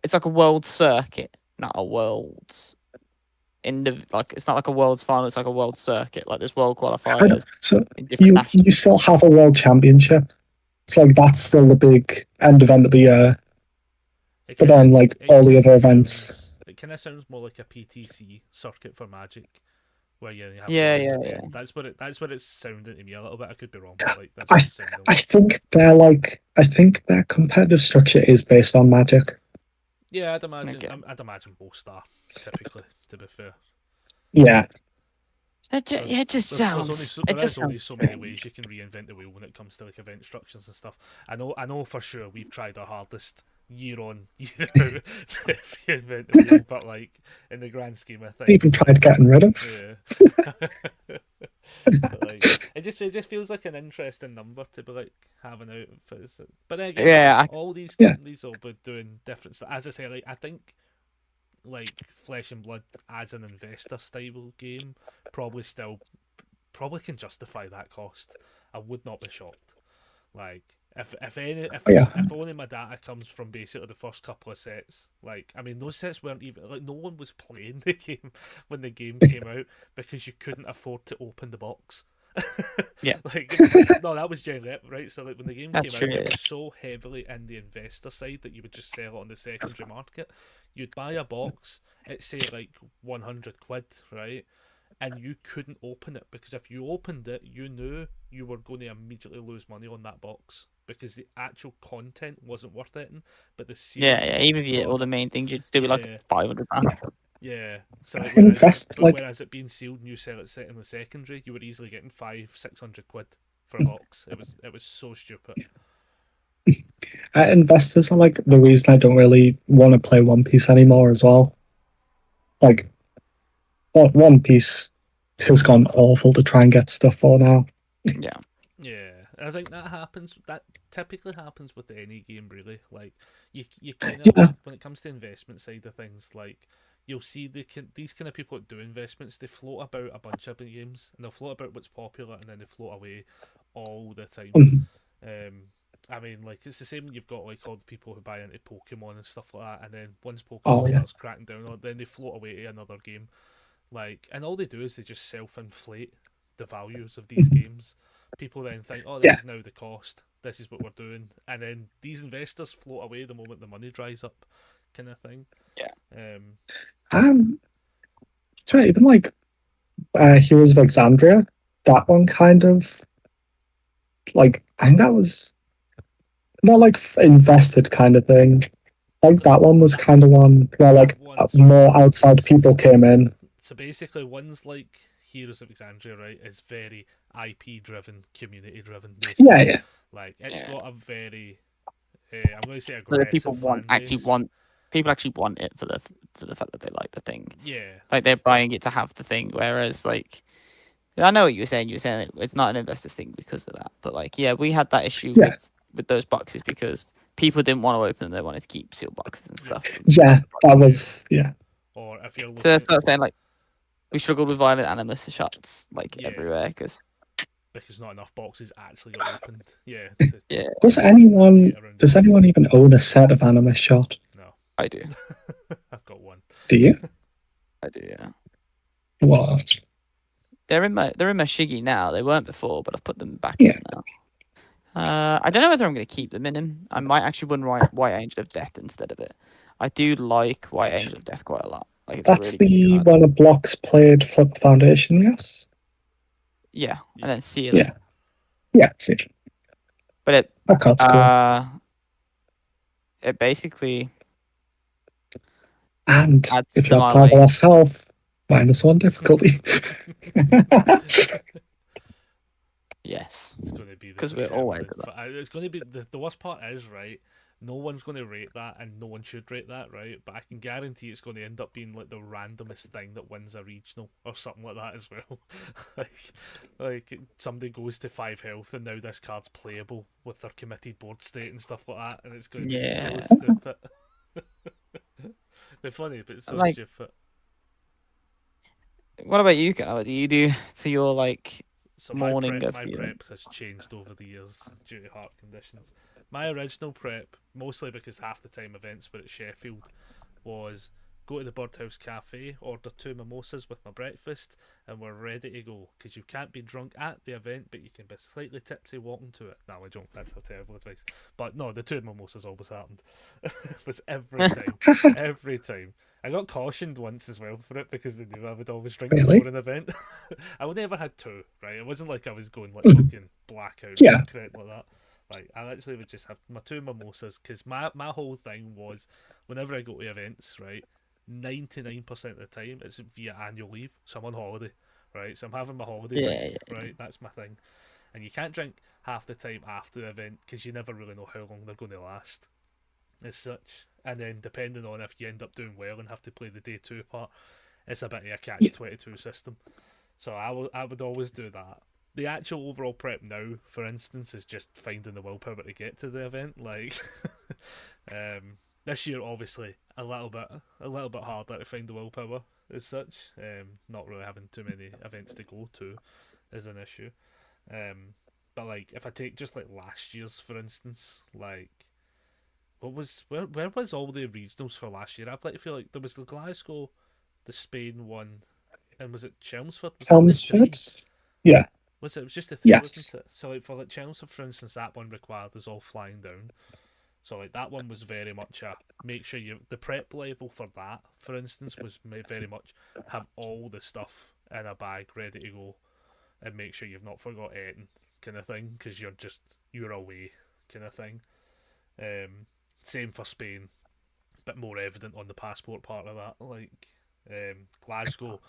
it's like a world circuit, not a world's like it's not like a world's final. It's like a world circuit. Like there's world I know. qualifiers So in different national. you still have a world championship. It's like that's still the big end event of the year. It But kinda- then like it all the kinda other events. sounds- it kind of sounds more like a PTC circuit for Magic, where you have Yeah, rounds yeah, at the yeah. end. That's what it's sounding to me a little bit. I could be wrong, but like that's I- what it's sounding I like. think their competitive structure is based on Magic. Yeah, I'd imagine. Okay. I'd imagine both are typically. To be fair, Yeah. It just there's sounds. only It just only sounds. so many ways you can reinvent the wheel when it comes to like event structures and stuff. I know for sure we've tried our hardest year on year out to reinvent the wheel, but like in the grand scheme of things, They even tried getting rid of. yeah. But, like, it just feels like an interesting number to be like having out for. But then again, Yeah, all these Yeah. companies will be doing different stuff. As I say, like I think like Flesh and Blood as an investor style game probably can justify that cost. I would not be shocked. Like if Yeah. if only my data comes from basically the first couple of sets. Like I mean, those sets weren't even like no one was playing the game when the game came out because you couldn't afford to open the box. Yeah. Like no, that was generally it, right? So like when the game That's came out, true, it was so heavily in the investor side that you would just sell it on the secondary market. You'd buy a box, it'd say like 100 quid, right? And you couldn't open it because if you opened it, you knew you were going to immediately lose money on that box because the actual content wasn't worth it. But the Yeah. Even if you get all the main things, you'd still be Yeah. like £500. yeah. So like, Invest, like- whereas it being sealed and you sell it set in the secondary, you were easily getting 500-600 quid for a box. It was so stupid. Investors are like the reason I don't really want to play One Piece anymore as well. Like, One Piece has gone awful to try and get stuff for now. Yeah. Yeah, I think that happens. That typically happens with any game, really. Like you kind of Yeah. when it comes to investment side of things, like you'll see these kind of people that do investments, they float about a bunch of games and they'll float about what's popular and then they float away all the time. Mhm. I mean, like it's the same when you've got like all the people who buy into Pokemon and stuff like that, and then once Pokemon Oh, yeah. starts cracking down on it, then they float away to another game. Like, and all they do is they just self-inflate the values of these games. People then think, oh, this Yeah. is now the cost. This is what we're doing, and then these investors float away the moment the money dries up, kind of thing. Yeah. So even like Heroes of Exandria, that one kind of like I think that was not like invested kind of thing. Like that one was kind of one where like more outside people came in. So basically, one's like Heroes of Exandria, right, is very IP driven, community driven. Yeah, yeah. Like it's Yeah. got a very, I'm going to say So the aggressive. people fan people base. actually want it for the fact that they like the thing. Yeah, Like they're buying it to have the thing. Whereas like I know what you were saying. You were saying it's not an investors thing because of that. But like yeah, we had that issue Yeah. with those boxes because people didn't want to open them. They wanted to keep sealed boxes and stuff. Yeah, that was yeah. or if you're looking, So that's what I'm saying. Like we struggled with Violent Animus shots like Yeah. everywhere because because not enough boxes actually got opened. Yeah, Yeah. Does anyone even own a set of Animus Shot? I do. I've got one. Do you? I do. Yeah. What? They're in my Shiggy now. They weren't before, but I've put them back Yeah. in now. I don't know whether I'm going to keep them in him. I might actually run White Angel of Death instead of it. I do like White Angel of Death quite a lot. Like, it's a That's really good the card. one of blocks played flip foundation, yes? Yeah, and then seal it. Yeah. Yeah, see. But it That card's cool. it basically And adds if to you my, have powerless health, -1 difficulty. yes. It's going to be because we're always at that. It's going to be the worst part is, right, no one's going to rate that, and no one should rate that, right? But I can guarantee it's going to end up being like the randomest thing that wins a regional or something like that as well. like somebody goes to 5 health and now this card's playable with their committed board state and stuff like that, and it's going to be so stupid. They're funny, but it's so stupid. What about you, Cal? What do you do for your So morning my of the prep has changed over the years due to heart conditions. My original prep, mostly because half the time events were at Sheffield, was go to the Birdhouse Cafe, order 2 mimosas with my breakfast, and we're ready to go. Because you can't be drunk at the event, but you can be slightly tipsy walking to it. No, I don't. That's a terrible advice. But no, the 2 mimosas always happened. It was every time. Every time. I got cautioned once as well for it because they knew I would always drink before an event. I would never had 2, right? It wasn't like I was going like fucking blackout or crap like that. Like, I actually would just have my 2 mimosas because my whole thing was whenever I go to events, right, 99% of the time it's via annual leave, so I'm on holiday, right? So I'm having my holiday, right? That's my thing. And you can't drink half the time after the event because you never really know how long they're going to last as such. And then depending on if you end up doing well and have to play the day 2 part, it's a bit of a catch-22 system. So I would always do that. The actual overall prep now, for instance, is just finding the willpower to get to the event. Like, this year, obviously, a little bit harder to find the willpower as such. Not really having too many events to go to is an issue. But like, if I take just like last year's, for instance, like, where was all the regionals for last year? I feel like there was the Glasgow, the Spain one, and was it Chelmsford? Chelmsford? Yeah. It was just the 3, wasn't it? So like for like Chelmsford, for instance, that one required us all flying down. So like that one was very much a make sure the prep level for that, for instance, was very much have all the stuff in a bag ready to go, and make sure you've not forgot anything kind of thing because you're away kind of thing. Same for Spain, bit more evident on the passport part of that. Like Glasgow.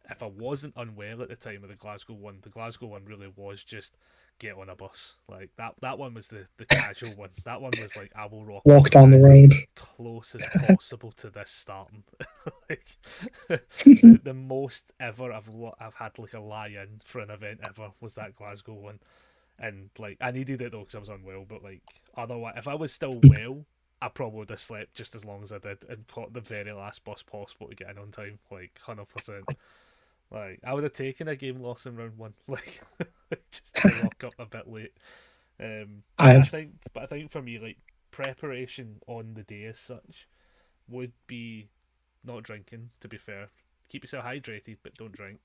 If I wasn't unwell at the time of the Glasgow one really was just get on a bus. Like that one was the casual one. That one was like I will walk down the road close as possible to this starting. Like the most ever I've had like a lie-in for an event ever was that Glasgow one, and like I needed it though because I was unwell. But like otherwise, if I was still well, I probably would have slept just as long as I did and caught the very last bus possible to get in on time, like 100%. Like, I would have taken a game loss in round 1, like, just to lock up a bit late. I think for me, like, preparation on the day as such would be not drinking, to be fair. Keep yourself hydrated, but don't drink.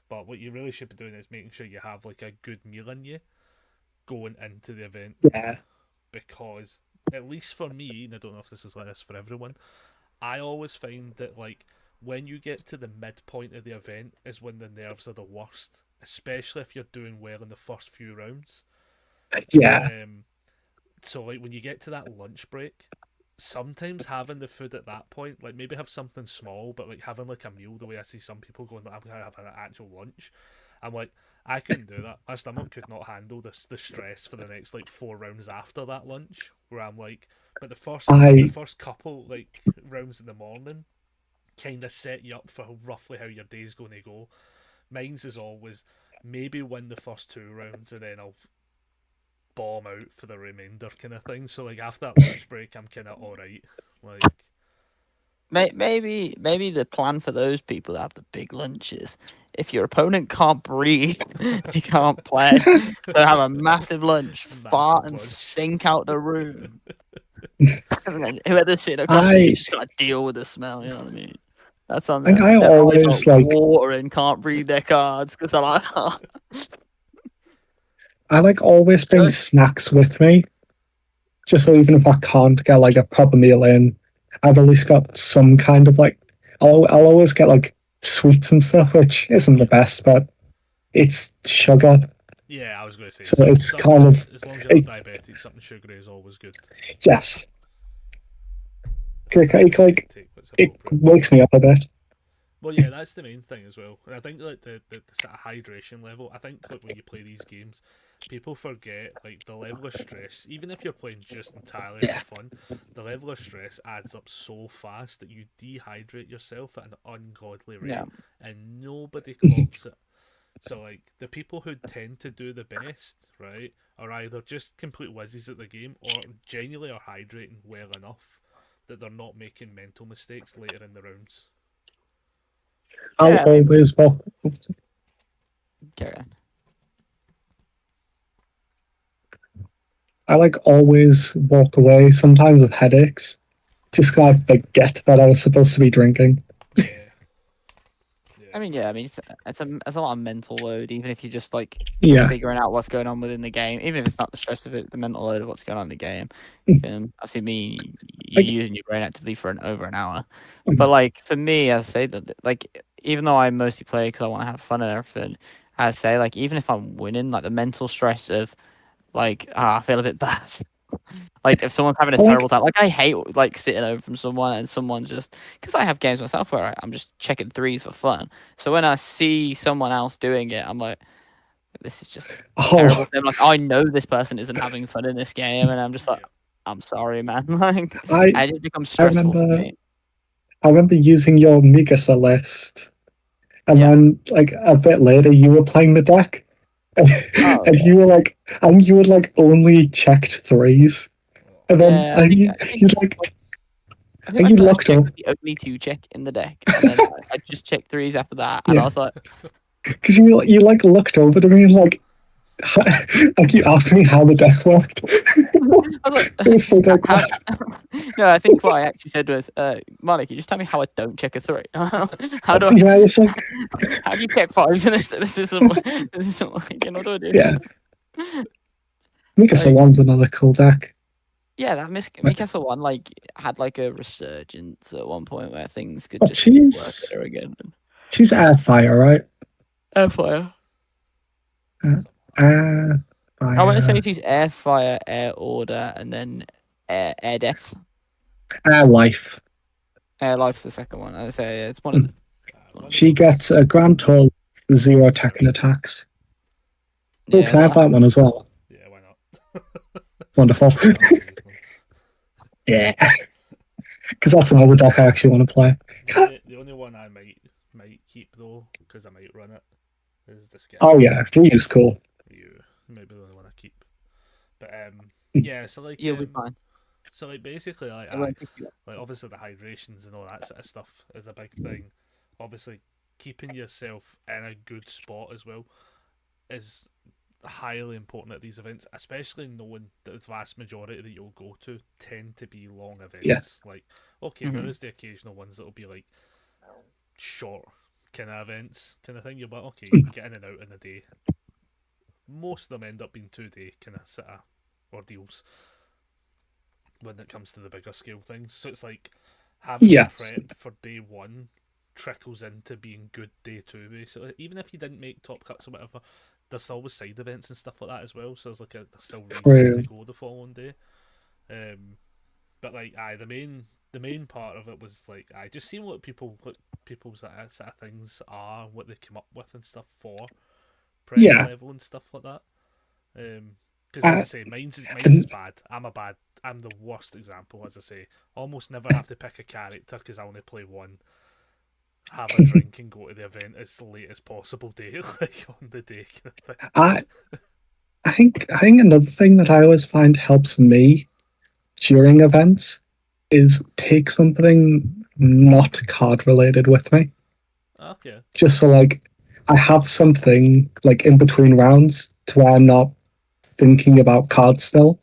But what you really should be doing is making sure you have, like, a good meal in you going into the event. Yeah. Because, at least for me, and I don't know if this is like this for everyone, I always find that, like, when you get to the midpoint of the event is when the nerves are the worst, especially if you're doing well in the first few rounds. Yeah. So like when you get to that lunch break, sometimes having the food at that point, like maybe have something small, but like having like a meal, the way I see some people going, I'm gonna have an actual lunch. I'm like, I couldn't do that. My stomach could not handle the stress for the next like 4 rounds after that lunch. Where I'm like, but the first couple like rounds in the morning kind of set you up for roughly how your day's going to go. Mine's is always maybe win the first 2 rounds and then I'll bomb out for the remainder kind of thing. So like after that lunch break, I'm kind of alright. Like maybe the plan for those people that have the big lunches, if your opponent can't breathe, he can't play. So have a massive lunch, fart and stink out the room. And then whoever's sitting across from you just got to deal with the smell. You know what I mean? That's on them. I always like water and can't read their cards because they're like, oh. I like always bring snacks with me, just so even if I can't get like a proper meal in, I've at least got some kind of like. I'll always get like sweets and stuff, which isn't the best, but it's sugar. Yeah, I was going to say. So it's kind of as long as you're not diabetic, something sugary is always good. Yes. It wakes me up a bit. Well, yeah, that's the main thing as well. And I think like the sort of hydration level. I think like when you play these games, people forget like the level of stress. Even if you're playing just entirely for fun, the level of stress adds up so fast that you dehydrate yourself at an ungodly rate, and nobody clocks it. So like the people who tend to do the best, right, are either just complete whizzes at the game or genuinely are hydrating well enough that they're not making mental mistakes later in the rounds. I'll always walk. Carry on. I like always walk away, sometimes with headaches. Just kind of forget that I was supposed to be drinking. I mean, it's a lot of mental load, even if you just like Yeah. figuring out what's going on within the game, even if it's not the stress of it, the mental load of what's going on in the game. I've seen me using your brain actively for over an hour, but like for me, I say that like even though I mostly play because I want to have fun and everything, I say like even if I'm winning, like the mental stress of like I feel a bit bad. Like if someone's having a terrible time, like I hate like sitting over from someone and someone's just because I have games myself where I'm just checking threes for fun. So when I see someone else doing it, I'm like, this is just terrible. I'm like, I know this person isn't having fun in this game, and I'm just like, I'm sorry, man. Like I just become stressful for me. I remember using your Megasa list, and then like a bit later, you were playing the deck. And you were like, I think you had like only checked threes, and then I think you locked up. The only two check in the deck, and then I just checked threes after that, and I was like, because you like looked over to me and like you asked me how the deck worked. I was like, it was so like no, I think what I actually said was, Monica, you just tell me how I don't check a three. How do I? Yeah, it's like, how do you check fives in this? This isn't like, you know what I do? Yeah. Mikasa one's another cool deck. Yeah, that Mikasa one like had like a resurgence at one point where things could just work there again. She's Airfire, right? Airfire. I want to say she's Airfire, Air Order, and then Air Death. Air Life. Air Life's the second one. I say it's one of them. She gets a grand total of 0 attacking attacks. Oh, can I have that one as well? Yeah, why not? Wonderful. Yeah. Because that's another deck I actually want to play. The only one I might keep though, because I might run it, is the Skip. Oh yeah, Ryu's cool. Ryu, maybe the only one I keep. But yeah, so like you'll be fine. So like basically like obviously the hydrations and all that sort of stuff is a big thing. Obviously keeping yourself in a good spot as well is highly important at these events, especially knowing that the vast majority that you'll go to tend to be long events. Like okay, there is the occasional ones that'll be like short kind of events kind of thing. You're like, okay, you can get in and out in a day. Most of them end up being 2-day kind of sort of ordeals when it comes to the bigger scale things. So it's like having prep for day one trickles into being good day two, basically. Even if you didn't make top cuts or whatever, there's always side events and stuff like that as well. So there's like there's still reasons to go the following day. But like, the main part of it was like just seeing what people's sort of things are, what they come up with and stuff for prep level and stuff like that. Because as I say, mine's is bad. I'm the worst example. As I say, almost never have to pick a character because I only play one. Have a drink and go to the event as late as possible day, like on the day. I think another thing that I always find helps me during events is take something not card related with me. Okay. Just so like I have something like in between rounds to where I'm not thinking about cards still.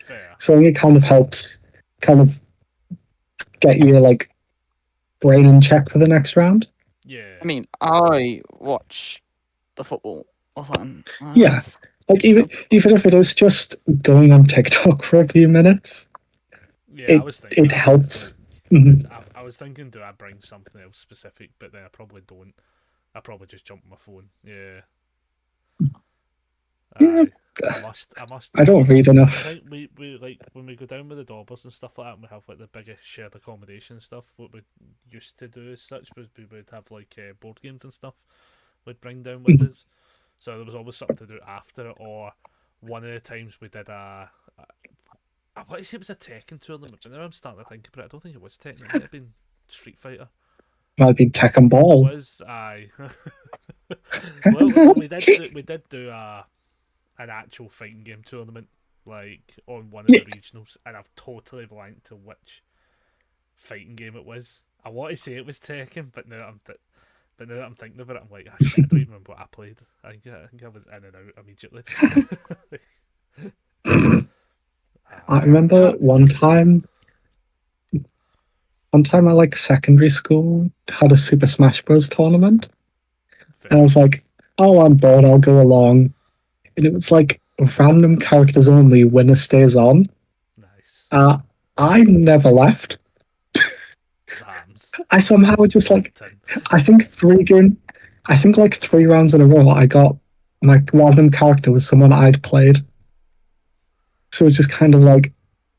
Fair. So I think it kind of helps kind of get your like brain in check for the next round. Yeah. I mean, I watch the football all the time. Yeah. It's- Like even if it is just going on TikTok for a few minutes, Yeah, I was thinking it that, helps. like, Mhm. I was thinking, do I bring something else specific? But then I probably don't. I probably just jump on my phone. Yeah. Yeah. I must. I don't read I enough. think we like when we go down with the daubers and stuff like that, and we have like the bigger shared accommodation stuff. What we used to do as such was we would have like board games and stuff we'd bring down with us. So there was always something to do after it. Or one of the times we did I want to say it was a Tekken tournament, but now I'm starting to think about it. I don't think it was Tekken. It might have been Street Fighter. Might be Tekken It Ball. was aye. Well, we did do an actual fighting game tournament, like on one of the regionals, and I've totally blanked to which fighting game it was. I want to say it was Tekken, but now that I'm thinking about it, I'm like, ah, shit, I don't even remember what I played. I think I was in and out immediately. I remember one time I like secondary school had a Super Smash Bros. Tournament. And I was like, oh, I'm bored, I'll go along. And it was like random characters only, winner stays on. Nice. I never left. Rams. I somehow just like, I think 3 rounds in a row, I got my random character was someone I'd played. So it's just kind of like,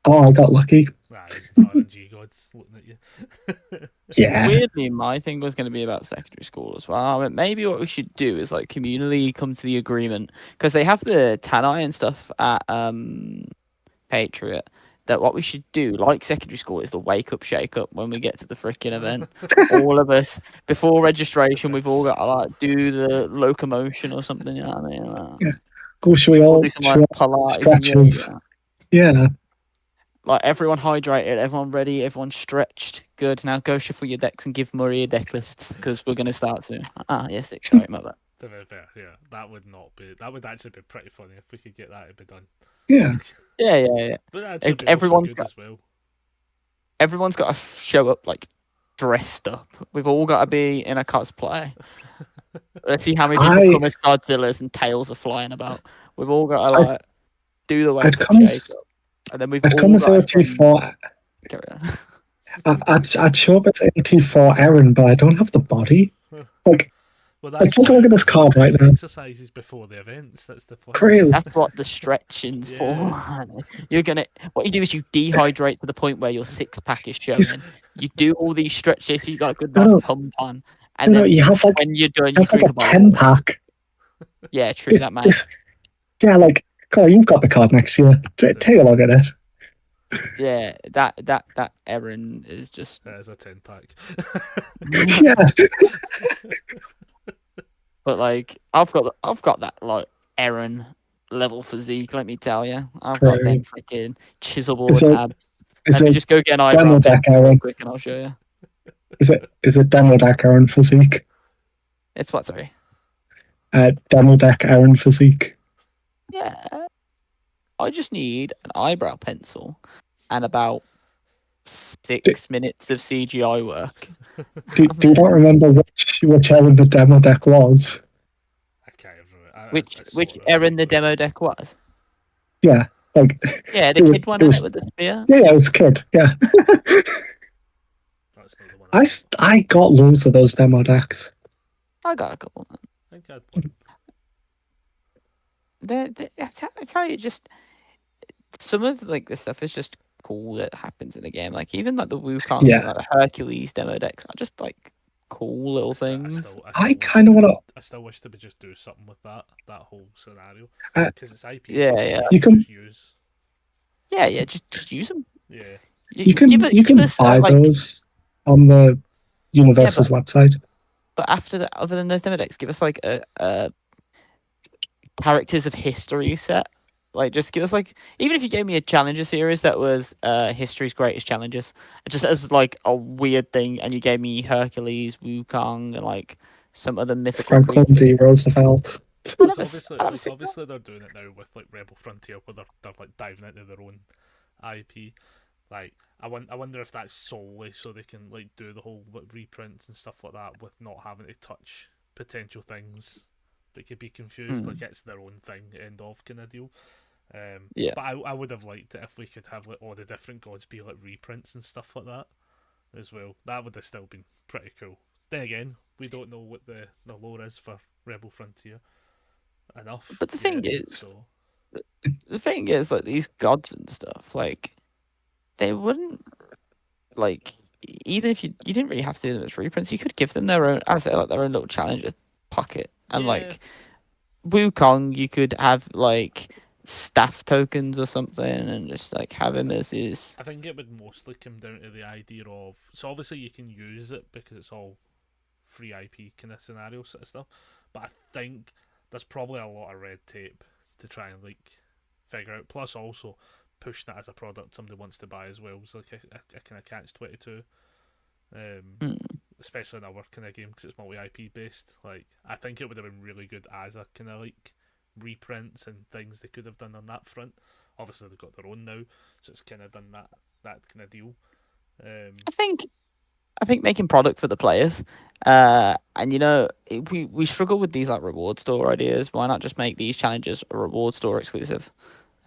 oh, I got lucky. Nah, it's the RNG gods looking at you. Yeah. Weirdly, my thing was going to be about secondary school as well. I mean, maybe what we should do is like communally come to the agreement, because they have the Tanai and stuff at Patriot, that what we should do, like secondary school, is the wake up, shake up when we get to the freaking event. All of us before registration, we've all got to like do the locomotion or something. You know what I mean? Like, Cool, should we we'll all do some like Pilates and stretches? yoga. Yeah. Like everyone hydrated, everyone ready, everyone stretched. Good. Now go shuffle your decks and give Murray a deck list, because we're going to start soon. Yes, sorry, my bad. To be fair, yeah, that would not be. That would actually be pretty funny if we could get that to be done. Yeah. Yeah. But actually, be Everyone's also good got- as well. Everyone's got to show up like dressed up. We've all got to be in a cosplay. Let's see how many people come as Godzillas and tails are flying about. We've all got to like do the wake I'd up, come shake as up. And then we've I'd all come as got to 024. carry on. I'd show up as 024 Aaron, but I don't have the body. Like, Well, take a look at this card right now. Exercises before the events. That's the point. Crazy. That's what the stretching's for. What you do is you dehydrate to the point where your 6-pack is showing. You do all these stretches, so you got a good No. pump on. And then He has like, when you're done, you that's like drink a bottle of water. 10-pack. Yeah, true that, man. Yeah, like, Connor, you've got the card next year. Take a look at it. Yeah, that Aaron is just. That is a 10-pack. Yeah. But like, I've got that like Aaron level physique. Let me tell you, I've got them freaking chiselboard Is it- abs. Is Let me it just go get an demo eyebrow deck, pencil real Aaron? quick, and I'll show you. Is it demo deck Aaron physique? It's what? Sorry. Demo deck Aaron physique. Yeah, I just need an eyebrow pencil and about 6 minutes of CGI work. Do you not remember which Aaron the demo deck was? I can't remember. Which Aaron the demo deck was? Yeah, like Yeah, the It was- kid one it in was- it with the spear. yeah, it was a kid. Yeah, That's not the one. I got loads of those demo decks. I got a couple. I think I'd one. I tell you, just some of like the stuff is just cool that happens in the game. Like even like the Wukong, Yeah. like the Hercules demo decks are just like cool little things. I kind of want to. I still wish they would just do something with that whole scenario Uh, because it's IP. Yeah. You can- just use. Yeah, just use them. You can give us, buy like, those on the Universal's website. But after that, other than those demo decks, give us like a characters of history set. Like, just give us like, even if you gave me a challenger series that was history's greatest challengers, just as like a weird thing, and you gave me Hercules, Wukong, and like some other mythical Franklin creatures. D. Roosevelt. Obviously they're doing it now with like Rebel Frontier, where they're like diving into their own IP. Like, I wonder if that's solely so they can like do the whole reprints and stuff like that with not having to touch potential things that could be confused. Like it's their own thing, end of kind of deal. Yeah. But I would have liked it if we could have like all the different gods be like reprints and stuff like that as well. That would have still been pretty cool. Then again, we don't know what the lore is for Rebel Frontier enough. But the thing yet, is, so the thing is, like these gods and stuff, like they wouldn't like even if you didn't really have to do them as reprints, you could give them their own, I say like their own little challenger pocket, and Yeah. like Wukong, you could have like staff tokens or something, and just like have him as his. I think it would mostly come down to the idea of, so obviously you can use it because it's all free IP kind of scenario sort of stuff, but I think there's probably a lot of red tape to try and like figure out. Plus, also pushing it as a product somebody wants to buy as well. So like a kind of catch-22, especially in our kind of game because it's multi IP based. Like I think it would have been really good as a kind of like reprints and things they could have done on that front. Obviously, they've got their own now, so it's kind of done that kind of deal. I think making product for the players, and we struggle with these like reward store ideas. Why not just make these challenges a reward store exclusive,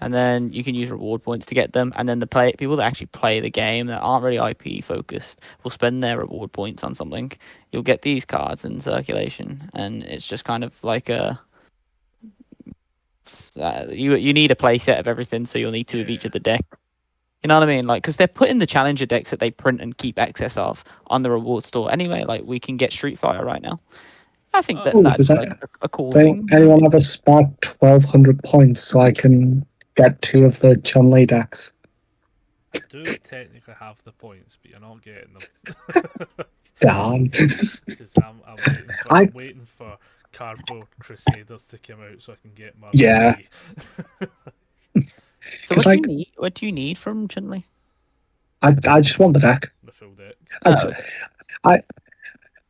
and then you can use reward points to get them, and then the people that actually play the game that aren't really IP focused will spend their reward points on something. You'll get these cards in circulation, and it's just kind of like a. You need a playset of everything, so you'll need two of each of the deck. You know what I mean? Like, because they're putting the challenger decks that they print and keep excess of on the reward store anyway. Like, we can get Street Fighter right now. I think that's like a cool thing. Anyone have a spot 1,200 points so I can get 2 of the Chun-Li decks? I do technically have the points, but you're not getting them. Damn. Because I'm waiting for Cardboard Crusaders to come out so I can get my Yeah. So what do you need from Chun-Li? I just want the deck. The full deck.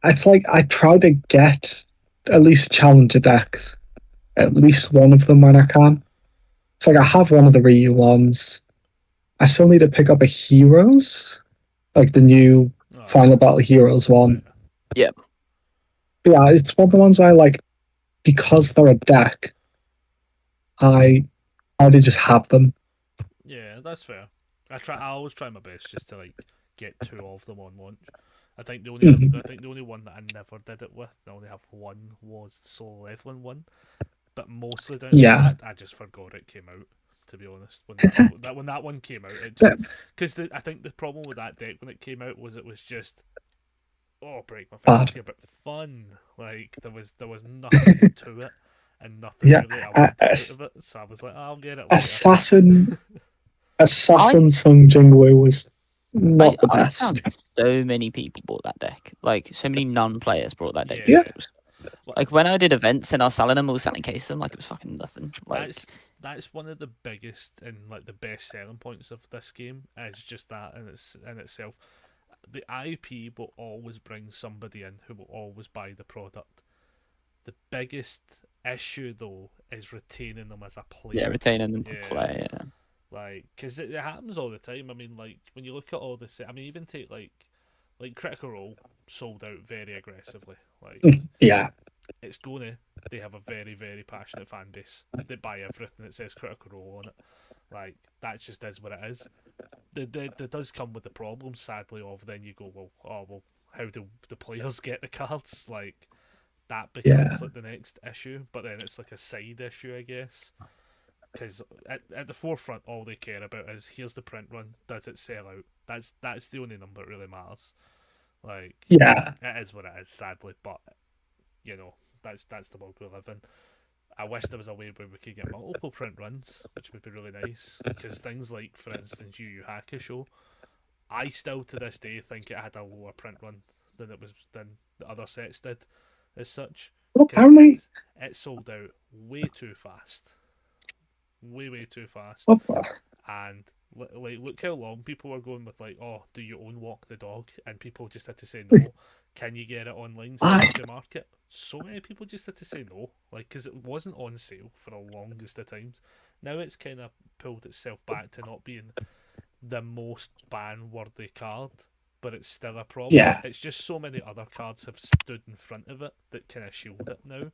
It's like I try to get at least challenger decks, at least one of them when I can. It's like I have one of the Ryu ones. I still need to pick up a Heroes, like the new Final Battle Heroes one. Yeah. Yeah, it's one of the ones where like, because they're a deck, I just have them. Yeah, that's fair. I always try my best just to like get 2 of them on launch. I think the only one that I never did it with, I only have one, was the Solo Leveling one. But mostly down to that, I just forgot it came out. To be honest, when that one came out, because I think the problem with that deck when it came out was it was just break my fingers here, but fun. Like there was nothing to it. And nothing really I wanted out of it, so I was like, I'll get it later. Assassin Sung Jingwei was not the best. I found so many people bought that deck. Like, so many non-players bought that deck. Yeah. Like, when I did events and I was selling them, I was selling cases, like, it was fucking nothing. Like, that's one of the biggest and, like, the best selling points of this game, is just that in itself. The IP will always bring somebody in who will always buy the product. The biggest issue though is retaining them as a player. Yeah, retaining them to play. Yeah. Like, because it happens all the time. I mean, like when you look at all this, I mean, even take like Critical Role sold out very aggressively. Like, yeah, it's gonna. They have a very, very passionate fan base. They buy everything that says Critical Role on it. Like, that just is what it is. That does come with the problem, sadly. Of then you go, well, how do the players get the cards? Like, that becomes like the next issue, but then it's like a side issue, I guess. Because at the forefront, all they care about is here's the print run. Does it sell out? That's the only number that really matters. Like, yeah, it is what it is, sadly. But you know, that's the world we live in. I wish there was a way where we could get multiple print runs, which would be really nice. Because things like, for instance, Yu Yu Hakusho, I still to this day think it had a lower print run than the other sets did. As such, apparently it sold out way too fast, way too fast. And like, look how long people were going with like, oh, do you own Walk the Dog? And people just had to say no. Can you get it online to market? So many people just had to say no, like, because it wasn't on sale for the longest of times. Now it's kind of pulled itself back to not being the most ban-worthy card, but it's still a problem. Yeah. It's just so many other cards have stood in front of it that kind of shield it now.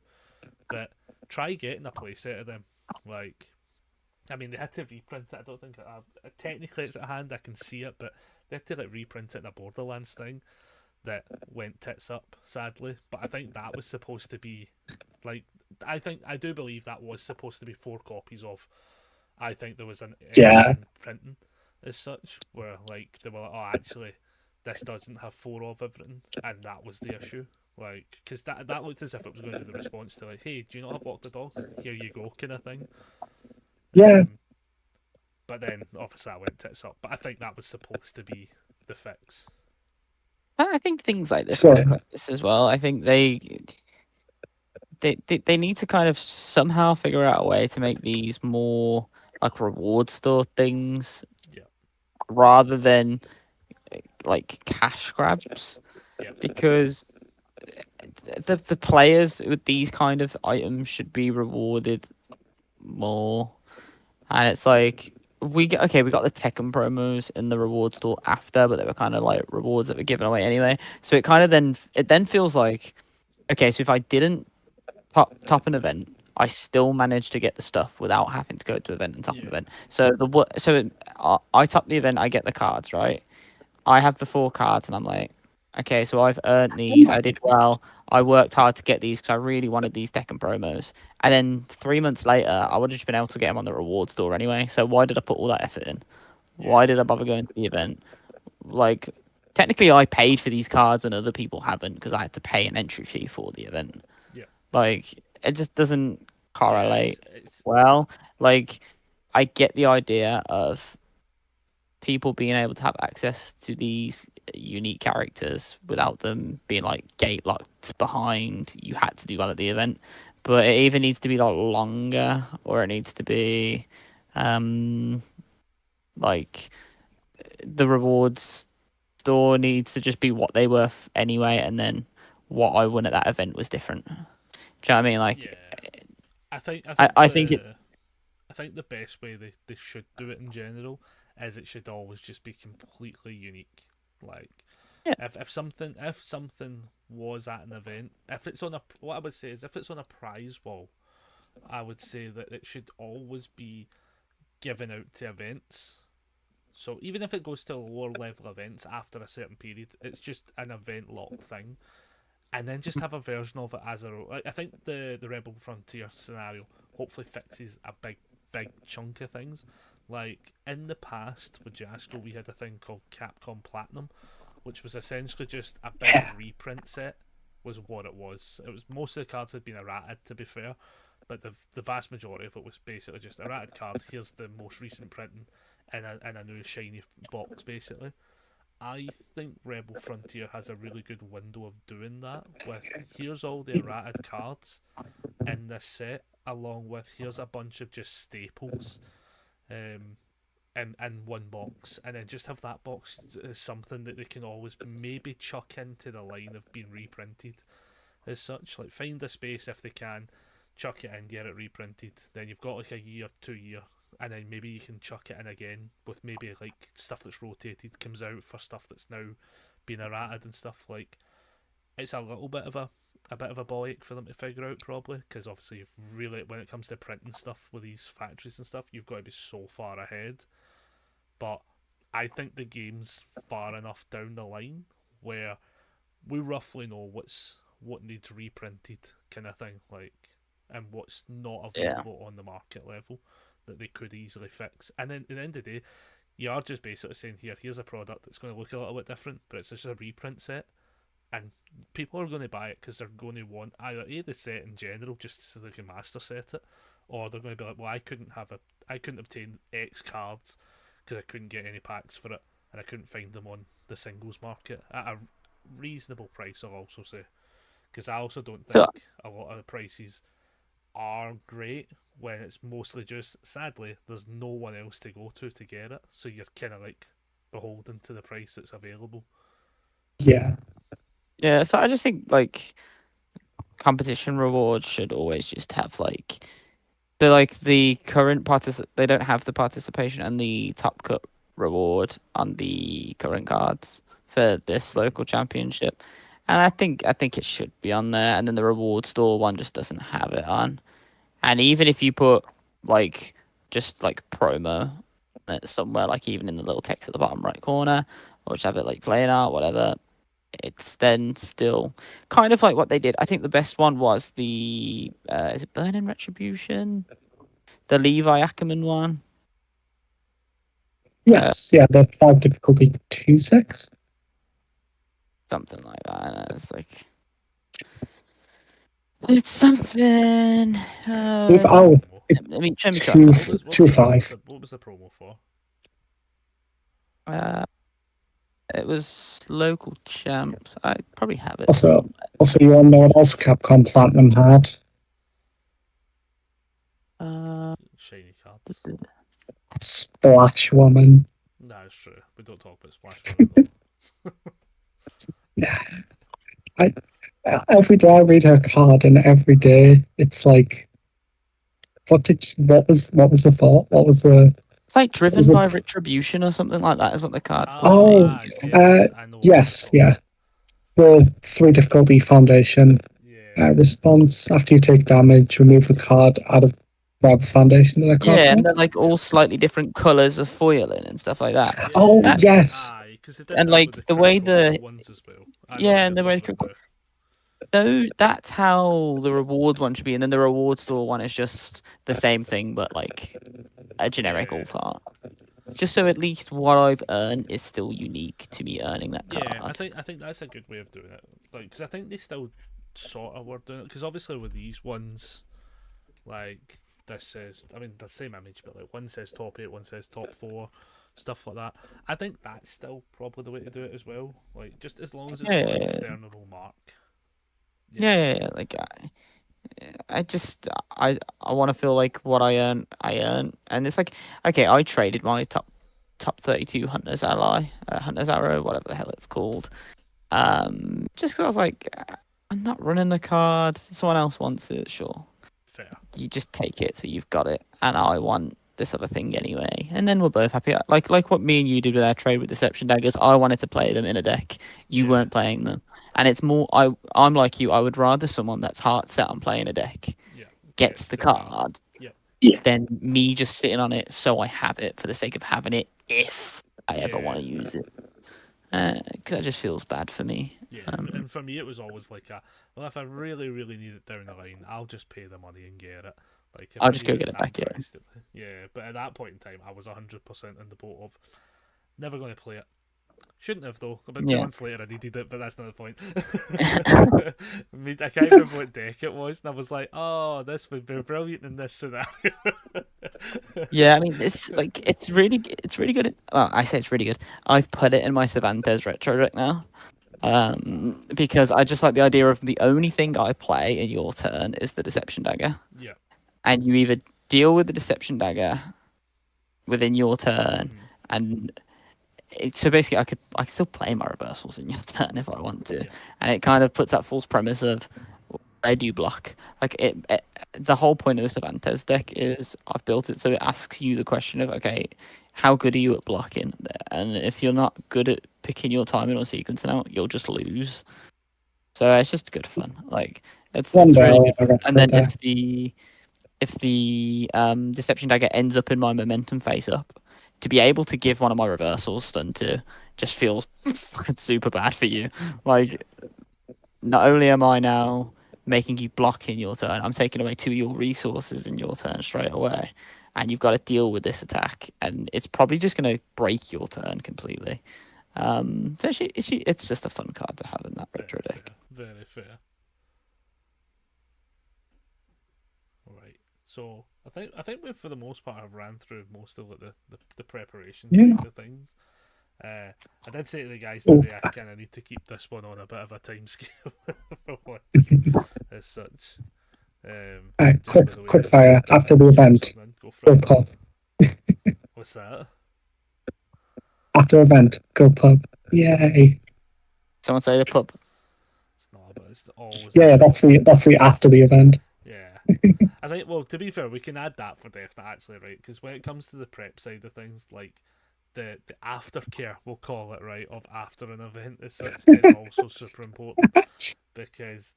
But try getting a playset of them. Like, I mean, they had to reprint it. I don't think technically it's at hand. I can see it, but they had to like reprint it in a Borderlands thing that went tits up, sadly. But I think that was supposed to be like, I do believe that was supposed to be 4 copies of. I think there was an Yeah. printing as such, where like they were like, oh, actually, this doesn't have 4 of everything, and that was the issue. Like, because that looked as if it was going to be the response to like, hey, do you not have Walk the Dogs? Here you go, kind of thing. Yeah. But then obviously I went tits up. But I think that was supposed to be the fix. I think things like this, Sorry. like this as well. I think they need to kind of somehow figure out a way to make these more like reward store things, Yeah. rather than like cash grabs. Yeah. Because the players with these kind of items should be rewarded more, and it's like we got the Tekken promos in the reward store after, but they were kind of like rewards that were given away anyway. So it kind of then feels like, okay, so if I didn't top an event, I still managed to get the stuff without having to go to event and top an event. So I top the event, I get the cards, right? I have the 4 cards, and I'm like, okay, so I've earned these. I did well. I worked hard to get these because I really wanted these Tekken promos. And then 3 months later, I would have just been able to get them on the reward store anyway. So why did I put all that effort in? Why did I bother going to the event? Like, technically, I paid for these cards when other people haven't because I had to pay an entry fee for the event. Yeah. Like, it just doesn't correlate It's well. Like, I get the idea of people being able to have access to these unique characters without them being like gate locked behind. You had to do well at the event, but it either needs to be like longer, or it needs to be like the rewards store needs to just be what they were anyway, and then what I won at that event was different. Do you know what I mean? Like, yeah. I think I think the best way they should do it in general is it should always just be completely unique. Like, yeah. if something was at an event, if it's on what I would say is if it's on a prize wall, I would say that it should always be given out to events. So even if it goes to lower level events after a certain period, it's just an event locked thing. And then just have a version of it as I think the Rebel Frontier scenario hopefully fixes a big chunk of things. Like, in the past with Jasco, we had a thing called Capcom Platinum, which was essentially just a big reprint set, was what it was. It was, most of the cards had been errated, to be fair, but the vast majority of it was basically just errated cards. Here's the most recent printing in a new shiny box, basically. I think Rebel Frontier has a really good window of doing that, with here's all the errated cards in this set, along with here's a bunch of just staples in one box, and then just have that box as something that they can always maybe chuck into the line of being reprinted as such. Like, find a space if they can, chuck it in, get it reprinted, then you've got like a year, 2 year, and then maybe you can chuck it in again with maybe like stuff that's rotated comes out for stuff that's now been errated and stuff. Like, it's a little bit of a ball ache for them to figure out, probably, because obviously you've really, when it comes to printing stuff with these factories and stuff, you've got to be so far ahead. But I think the game's far enough down the line where we roughly know what needs reprinted, kind of thing, like, and what's not available on the market level that they could easily fix. And then at the end of the day, you are just basically saying, here's a product that's going to look a little bit different, but it's just a reprint set, and people are going to buy it because they're going to want either the set in general just so they can master set it, or they're going to be like, well, I couldn't obtain X cards because I couldn't get any packs for it, and I couldn't find them on the singles market at a reasonable price, I'll also say, because I also don't think a lot of the prices are great when it's mostly just, sadly, there's no one else to go to get it, so you're kind of like beholden to the price that's available. Yeah. Yeah, so I just think like competition rewards should always just have like, so like the current they don't have the participation and the top cut reward on the current cards for this local championship, and I think it should be on there. And then the reward store one just doesn't have it on. And even if you put like just like promo somewhere, like even in the little text at the bottom right corner, or just have it like playing art, whatever, it's then still kind of like what they did. I think the best one was the is it Burning Retribution, the Levi Ackerman one. Yes, the 5 difficulty 2/6. Something like that. And it's like it's something. Oh, I mean, show me Two- try. 2/5. What was the promo for? It was local champs. I probably have it. Also, you want to know what else Capcom Platinum had? Shiny cards. Splash Woman. No, it's true. We don't talk about Splash Woman. Yeah. Every day I read her card, and every day it's like, what was the thought? What was the? It's like Driven Is it- by Retribution or something like that. Is what the card's called. Oh, I know what Yes, you're talking The 3 difficulty foundation Yeah. response after you take damage, remove the card out of whatever foundation in a card. Yeah, and they're like all slightly different colours of foiling and stuff like that. Oh, That- yes. Aye, 'cause they did And, that like, with the way critical the- ones as well. I know Yeah, what and the you're way the talking critical- about. So that's how the reward one should be, and then the reward store one is just the same thing, but like a generic Yeah. alt art. Just so at least what I've earned is still unique to me earning that card. Yeah, I think that's a good way of doing it. Like, because I think they still sort of were doing it. Because obviously with these ones, like this says, I mean the same image, but like one says top 8, one says top 4, stuff like that. I think that's still probably the way to do it as well. Like, just as long as it's got an Yeah. external mark. Yeah. Like I want to feel like what I earn, and it's like, okay, I traded my top 32 Hunter's Ally, Hunter's Arrow, whatever the hell it's called. Just because I was like, I'm not running the card. Someone else wants it, sure. Fair. You just take it, so you've got it, and I want this other thing anyway, and then we're both happy. Like what me and you did with our trade with Deception Daggers. I wanted to play them in a deck. You Yeah. weren't playing them, and it's more. I'm like you. I would rather someone that's heart set on playing a deck Yeah. gets the card Yeah. than me just sitting on it so I have it for the sake of having it if I ever want to Yeah. use it. Because that just feels bad for me. Yeah, Um, and for me it was always like well, if I really, really need it down the line, I'll just pay the money and get it. Like, if I'll I just go need get it back, yeah. drastically. Yeah, but at that point in time, I was 100% in the boat of never going to play it. Shouldn't have though. About 2 Yeah. months later, I needed it, but that's not the point. I mean, I can't remember what deck it was, and I was like, "Oh, this would be brilliant in this scenario." Yeah, I mean, it's like it's really good. Well, I say it's really good. I've put it in my Cervantes retro deck now, because I just like the idea of the only thing I play in your turn is the Deception Dagger, Yeah. and you either deal with the Deception Dagger within your turn, Mhm. and so basically I could still play my reversals in your turn if I want to, Yeah. and it kind of puts that false premise of I do block. Like the whole point of the Cervantes deck is I've built it so it asks you the question of, okay, how good are you at blocking? And if you're not good at picking your timing or sequencing out, you'll just lose. So it's just good fun. Like it's One day really I'll good. have And then that. if the Deception Dagger ends up in my momentum face up, to be able to give one of my reversals stun to just feels fucking super bad for you. Like, not only am I now making you block in your turn, I'm taking away 2 of your resources in your turn straight away, and you've got to deal with this attack, and it's probably just going to break your turn completely. So it's just a fun card to have in that retro Very deck. fair. Very fair. Right. So I think we, for the most part, have ran through most of the preparation Yeah. side of things. I did say to the guys Oh. today I kind of need to keep this one on a bit of a time scale for once, as such. Just quick with the way quick that fire I've after the event. Go for Go it. pub. What's that? After event, go pub. Yay! Someone say the pub. It's not, but it's always. Yeah, that's the after the event. Yeah. I think, well, to be fair, we can add that for definite, actually, right? Because when it comes to the prep side of things, like, the aftercare, we'll call it, right, of after an event as such is also super important, because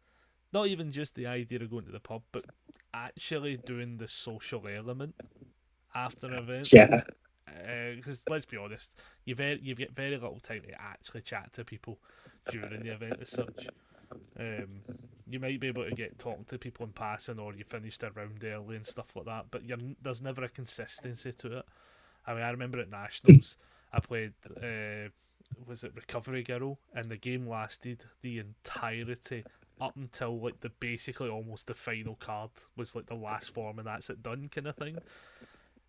not even just the idea of going to the pub, but actually doing the social element after an event. Yeah. Because let's be honest, you get very little time to actually chat to people during the event as such. You might be able to get talking to people in passing, or you finished a round early and stuff like that, but there's never a consistency to it. I mean, I remember at Nationals, I played, was it Recovery Girl, and the game lasted the entirety up until like basically almost the final card was like the last form, and that's it done kind of thing.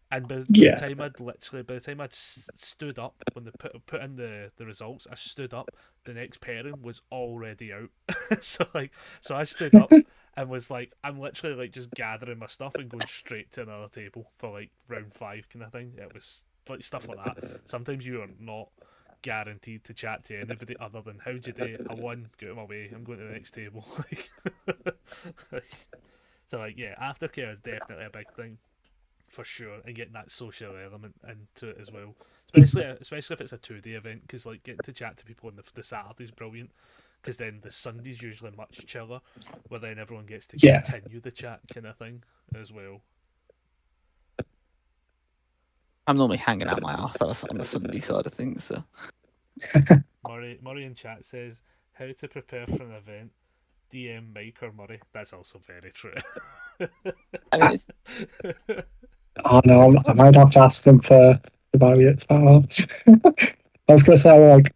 And by the time I'd stood up when they put in the results, I stood up. The next pairing was already out. so I stood up and was like, I'm literally like just gathering my stuff and going straight to another table for like round 5 kind of thing. It was like stuff like that. Sometimes you are not guaranteed to chat to anybody other than how'd you do? I won, get out of my way. I'm going to the next table. So yeah, aftercare is definitely a big thing. For sure, and getting that social element into it as well, especially if it's a 2-day event, because like getting to chat to people on the Saturday's brilliant, because then the Sunday's usually much chiller, where then everyone gets to continue the chat kind of thing as well. I'm normally hanging out my arse on the Sunday side of things, so. Murray in chat says, how to prepare for an event, DM Mike or Murray. That's also very true. I mean, Oh no, I might have to ask him for about it. I was gonna say like,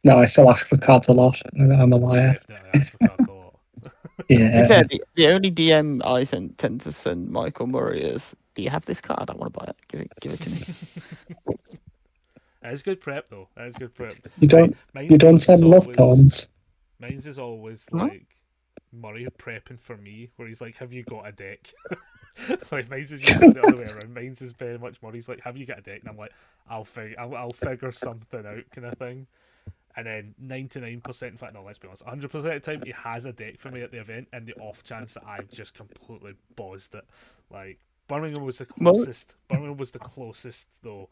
no, I still ask for cards a lot. I'm a liar. Definitely ask for cards a lot. Yeah. in fact, the only DM I tend to send Michael Murray is, do you have this card? I want to buy it. Give it to me. It's good prep though. It's good prep. You don't send love poems. Mine's is always like Murray prepping for me, where he's like, "Have you got a deck?" Like mine's is usually the other way around. Mine's is very much Murray's like, "Have you got a deck?" And I'm like, "I'll figure something out," kind of thing. And then 99%, in fact, no, let's be honest, 100% of the time he has a deck for me at the event, and the off chance that I've just completely buzzed it. Like Birmingham was the closest. Birmingham was the closest though,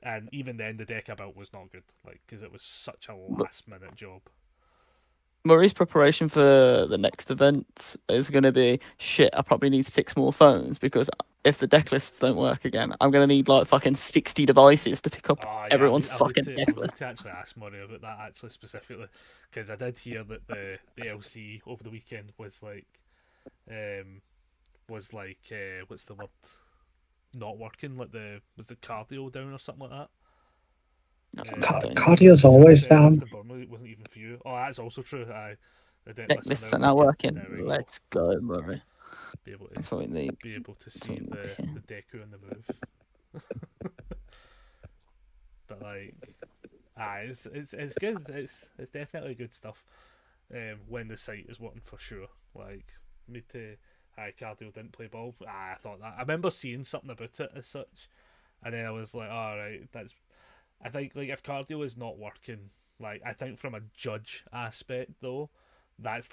and even then the deck I built was not good, like because it was such a last minute job. Murray's preparation for the next event is going to be, shit, I probably need 6 more phones, because if the deck lists don't work again, I'm going to need like fucking 60 devices to pick up everyone's fucking deck list. I would to actually ask Murray about that actually specifically, because I did hear that the LC over the weekend was like, what's the word, not working, like was the cardio down or something like that? Cardio's always down. It wasn't even for you. Oh, that's also true. The deck lists are now working. Let's go, Murray. That's what we need. Be able to see the Deku and the move. But like, it's good. It's definitely good stuff. When the site is working for sure. Like Cardio didn't play ball. I thought that. I remember seeing something about it as such, and then I was like, all right, that's. I think like if cardio is not working, like I think from a judge aspect though, that's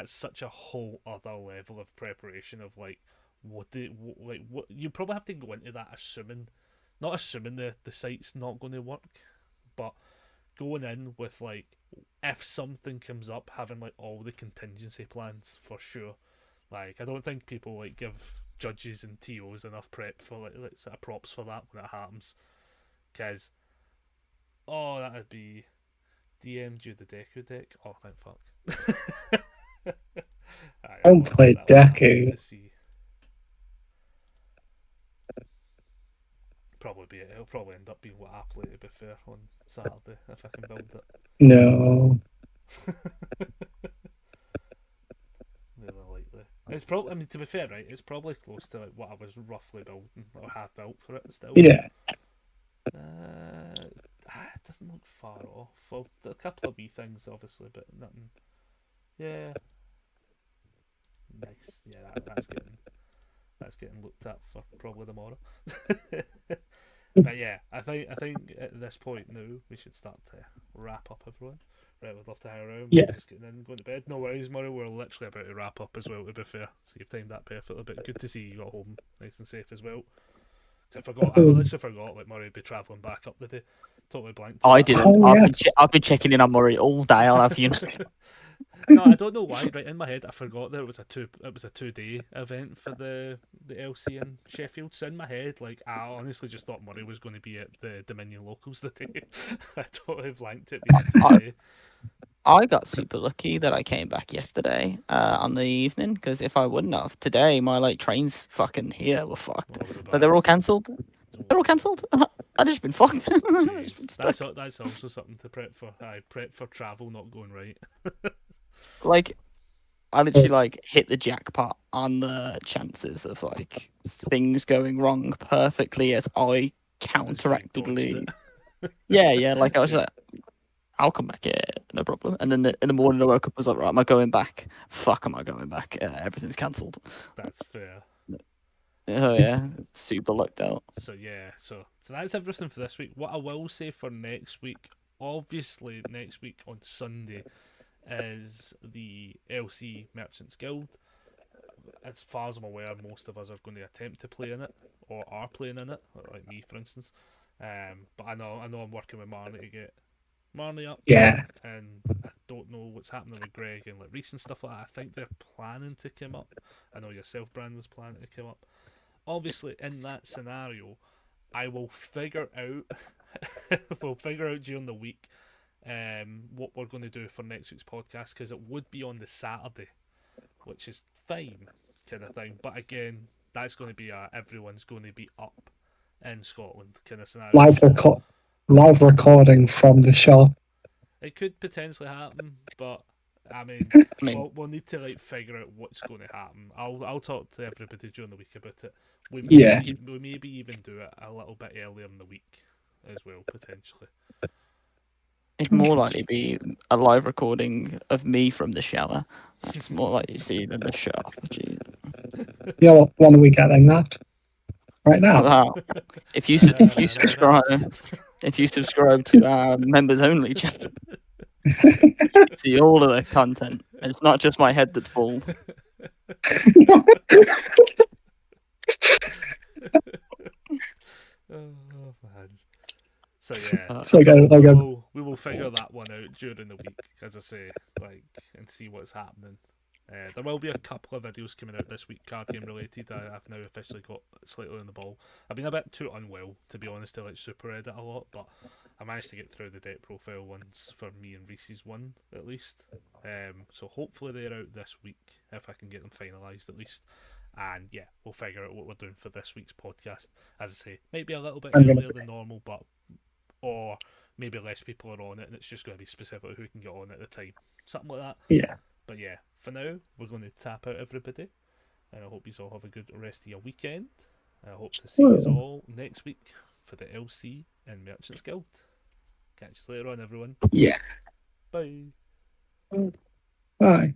such a whole other level of preparation of like what you probably have to go into that not assuming the site's not going to work, but going in with like if something comes up, having like all the contingency plans for sure. Like I don't think people like give judges and TOs enough prep for like sort of props for that when it happens, because. Oh, that would be DM'd you the Deku deck. Oh, thank fuck. I don't play Deku. It'll probably end up being what I play, to be fair, on Saturday if I can build it. No. Really likely. It's probably. I mean, to be fair, right? It's probably close to like what I was roughly building or half built for it still. Yeah. It doesn't look far off. Well, a couple of wee things, obviously, but nothing. Yeah. Nice. Yeah, that's getting looked at for probably tomorrow. But yeah, I think at this point now we should start to wrap up, everyone. Right, we'd love to hang around. Yeah. We're just getting in, going to bed. No worries, Murray. We're literally about to wrap up as well, to be fair. So you've timed that perfectly. But good to see you got home nice and safe as well. 'Cause I literally forgot, like, Murray would be travelling back up the day. Totally blanked. I didn't. Oh, I've been checking in on Murray all day. I'll have you know. No, I don't know why. Right in my head, I forgot that it was a 2-day event for the LC in Sheffield. So in my head, like, I honestly just thought Murray was going to be at the Dominion Locals the day. I totally blanked it being a 2-day. I got super lucky that I came back yesterday on the evening, because if I wouldn't have, today my like trains fucking here were fucked. What was But they're all cancelled. They're all cancelled. I just been fucked. I've just been Jeez, stuck. that's also something to prep for. Prep for travel not going right. Like, I literally like hit the jackpot on the chances of like things going wrong perfectly as I counteractively. Yeah. Like I was like, I'll come back here, no problem. And then in the morning I woke up, I was like, right, am I going back? Fuck, am I going back? Everything's cancelled. That's fair. Oh yeah, super lucked out. So yeah, so that's everything for this week. What I will say for next week, obviously next week on Sunday is the LC Merchants Guild. As far as I'm aware, most of us are going to attempt to play in it, or are playing in it, like me for instance. But I know I'm working with Marnie to get Marnie up. Yeah. And I don't know what's happening with Greg and like Reese and stuff like that. I think they're planning to come up. I know yourself, Brandon's planning to come up. Obviously, in that scenario, I will figure out. We'll figure out during the week what we're going to do for next week's podcast, because it would be on the Saturday, which is fine, kind of thing. But again, that's going to be everyone's going to be up in Scotland kind of scenario. Live recording from the show. It could potentially happen, but I mean, we'll need to like figure out what's going to happen. I'll talk to everybody during the week about it. We maybe even do it a little bit earlier in the week as well, potentially. It'd more likely be a live recording of me from the shower. It's more likely to see than the show. Yeah, well, when are we getting that? Right now. Wow. If you subscribe to our members only channel, see all of the content. And it's not just my head that's bald. Oh man. So yeah, we will figure that one out during the week, as I say, like, and see what's happening. There will be a couple of videos coming out this week, card game related. I've now officially got slightly on the ball. I've been a bit too unwell, to be honest, to like super edit a lot, but I managed to get through the deck profile ones for me and Reese's one at least. So hopefully they're out this week if I can get them finalised at least. And yeah, we'll figure out what we're doing for this week's podcast. As I say, maybe a little bit earlier than normal, or maybe less people are on it, and it's just going to be specific who can get on at the time, something like that. Yeah. But yeah, for now, we're going to tap out everybody, and I hope you all have a good rest of your weekend. I hope to see you all next week for the LC and Merchants Guild. Catch you later on, everyone. Yeah. Bye. Bye.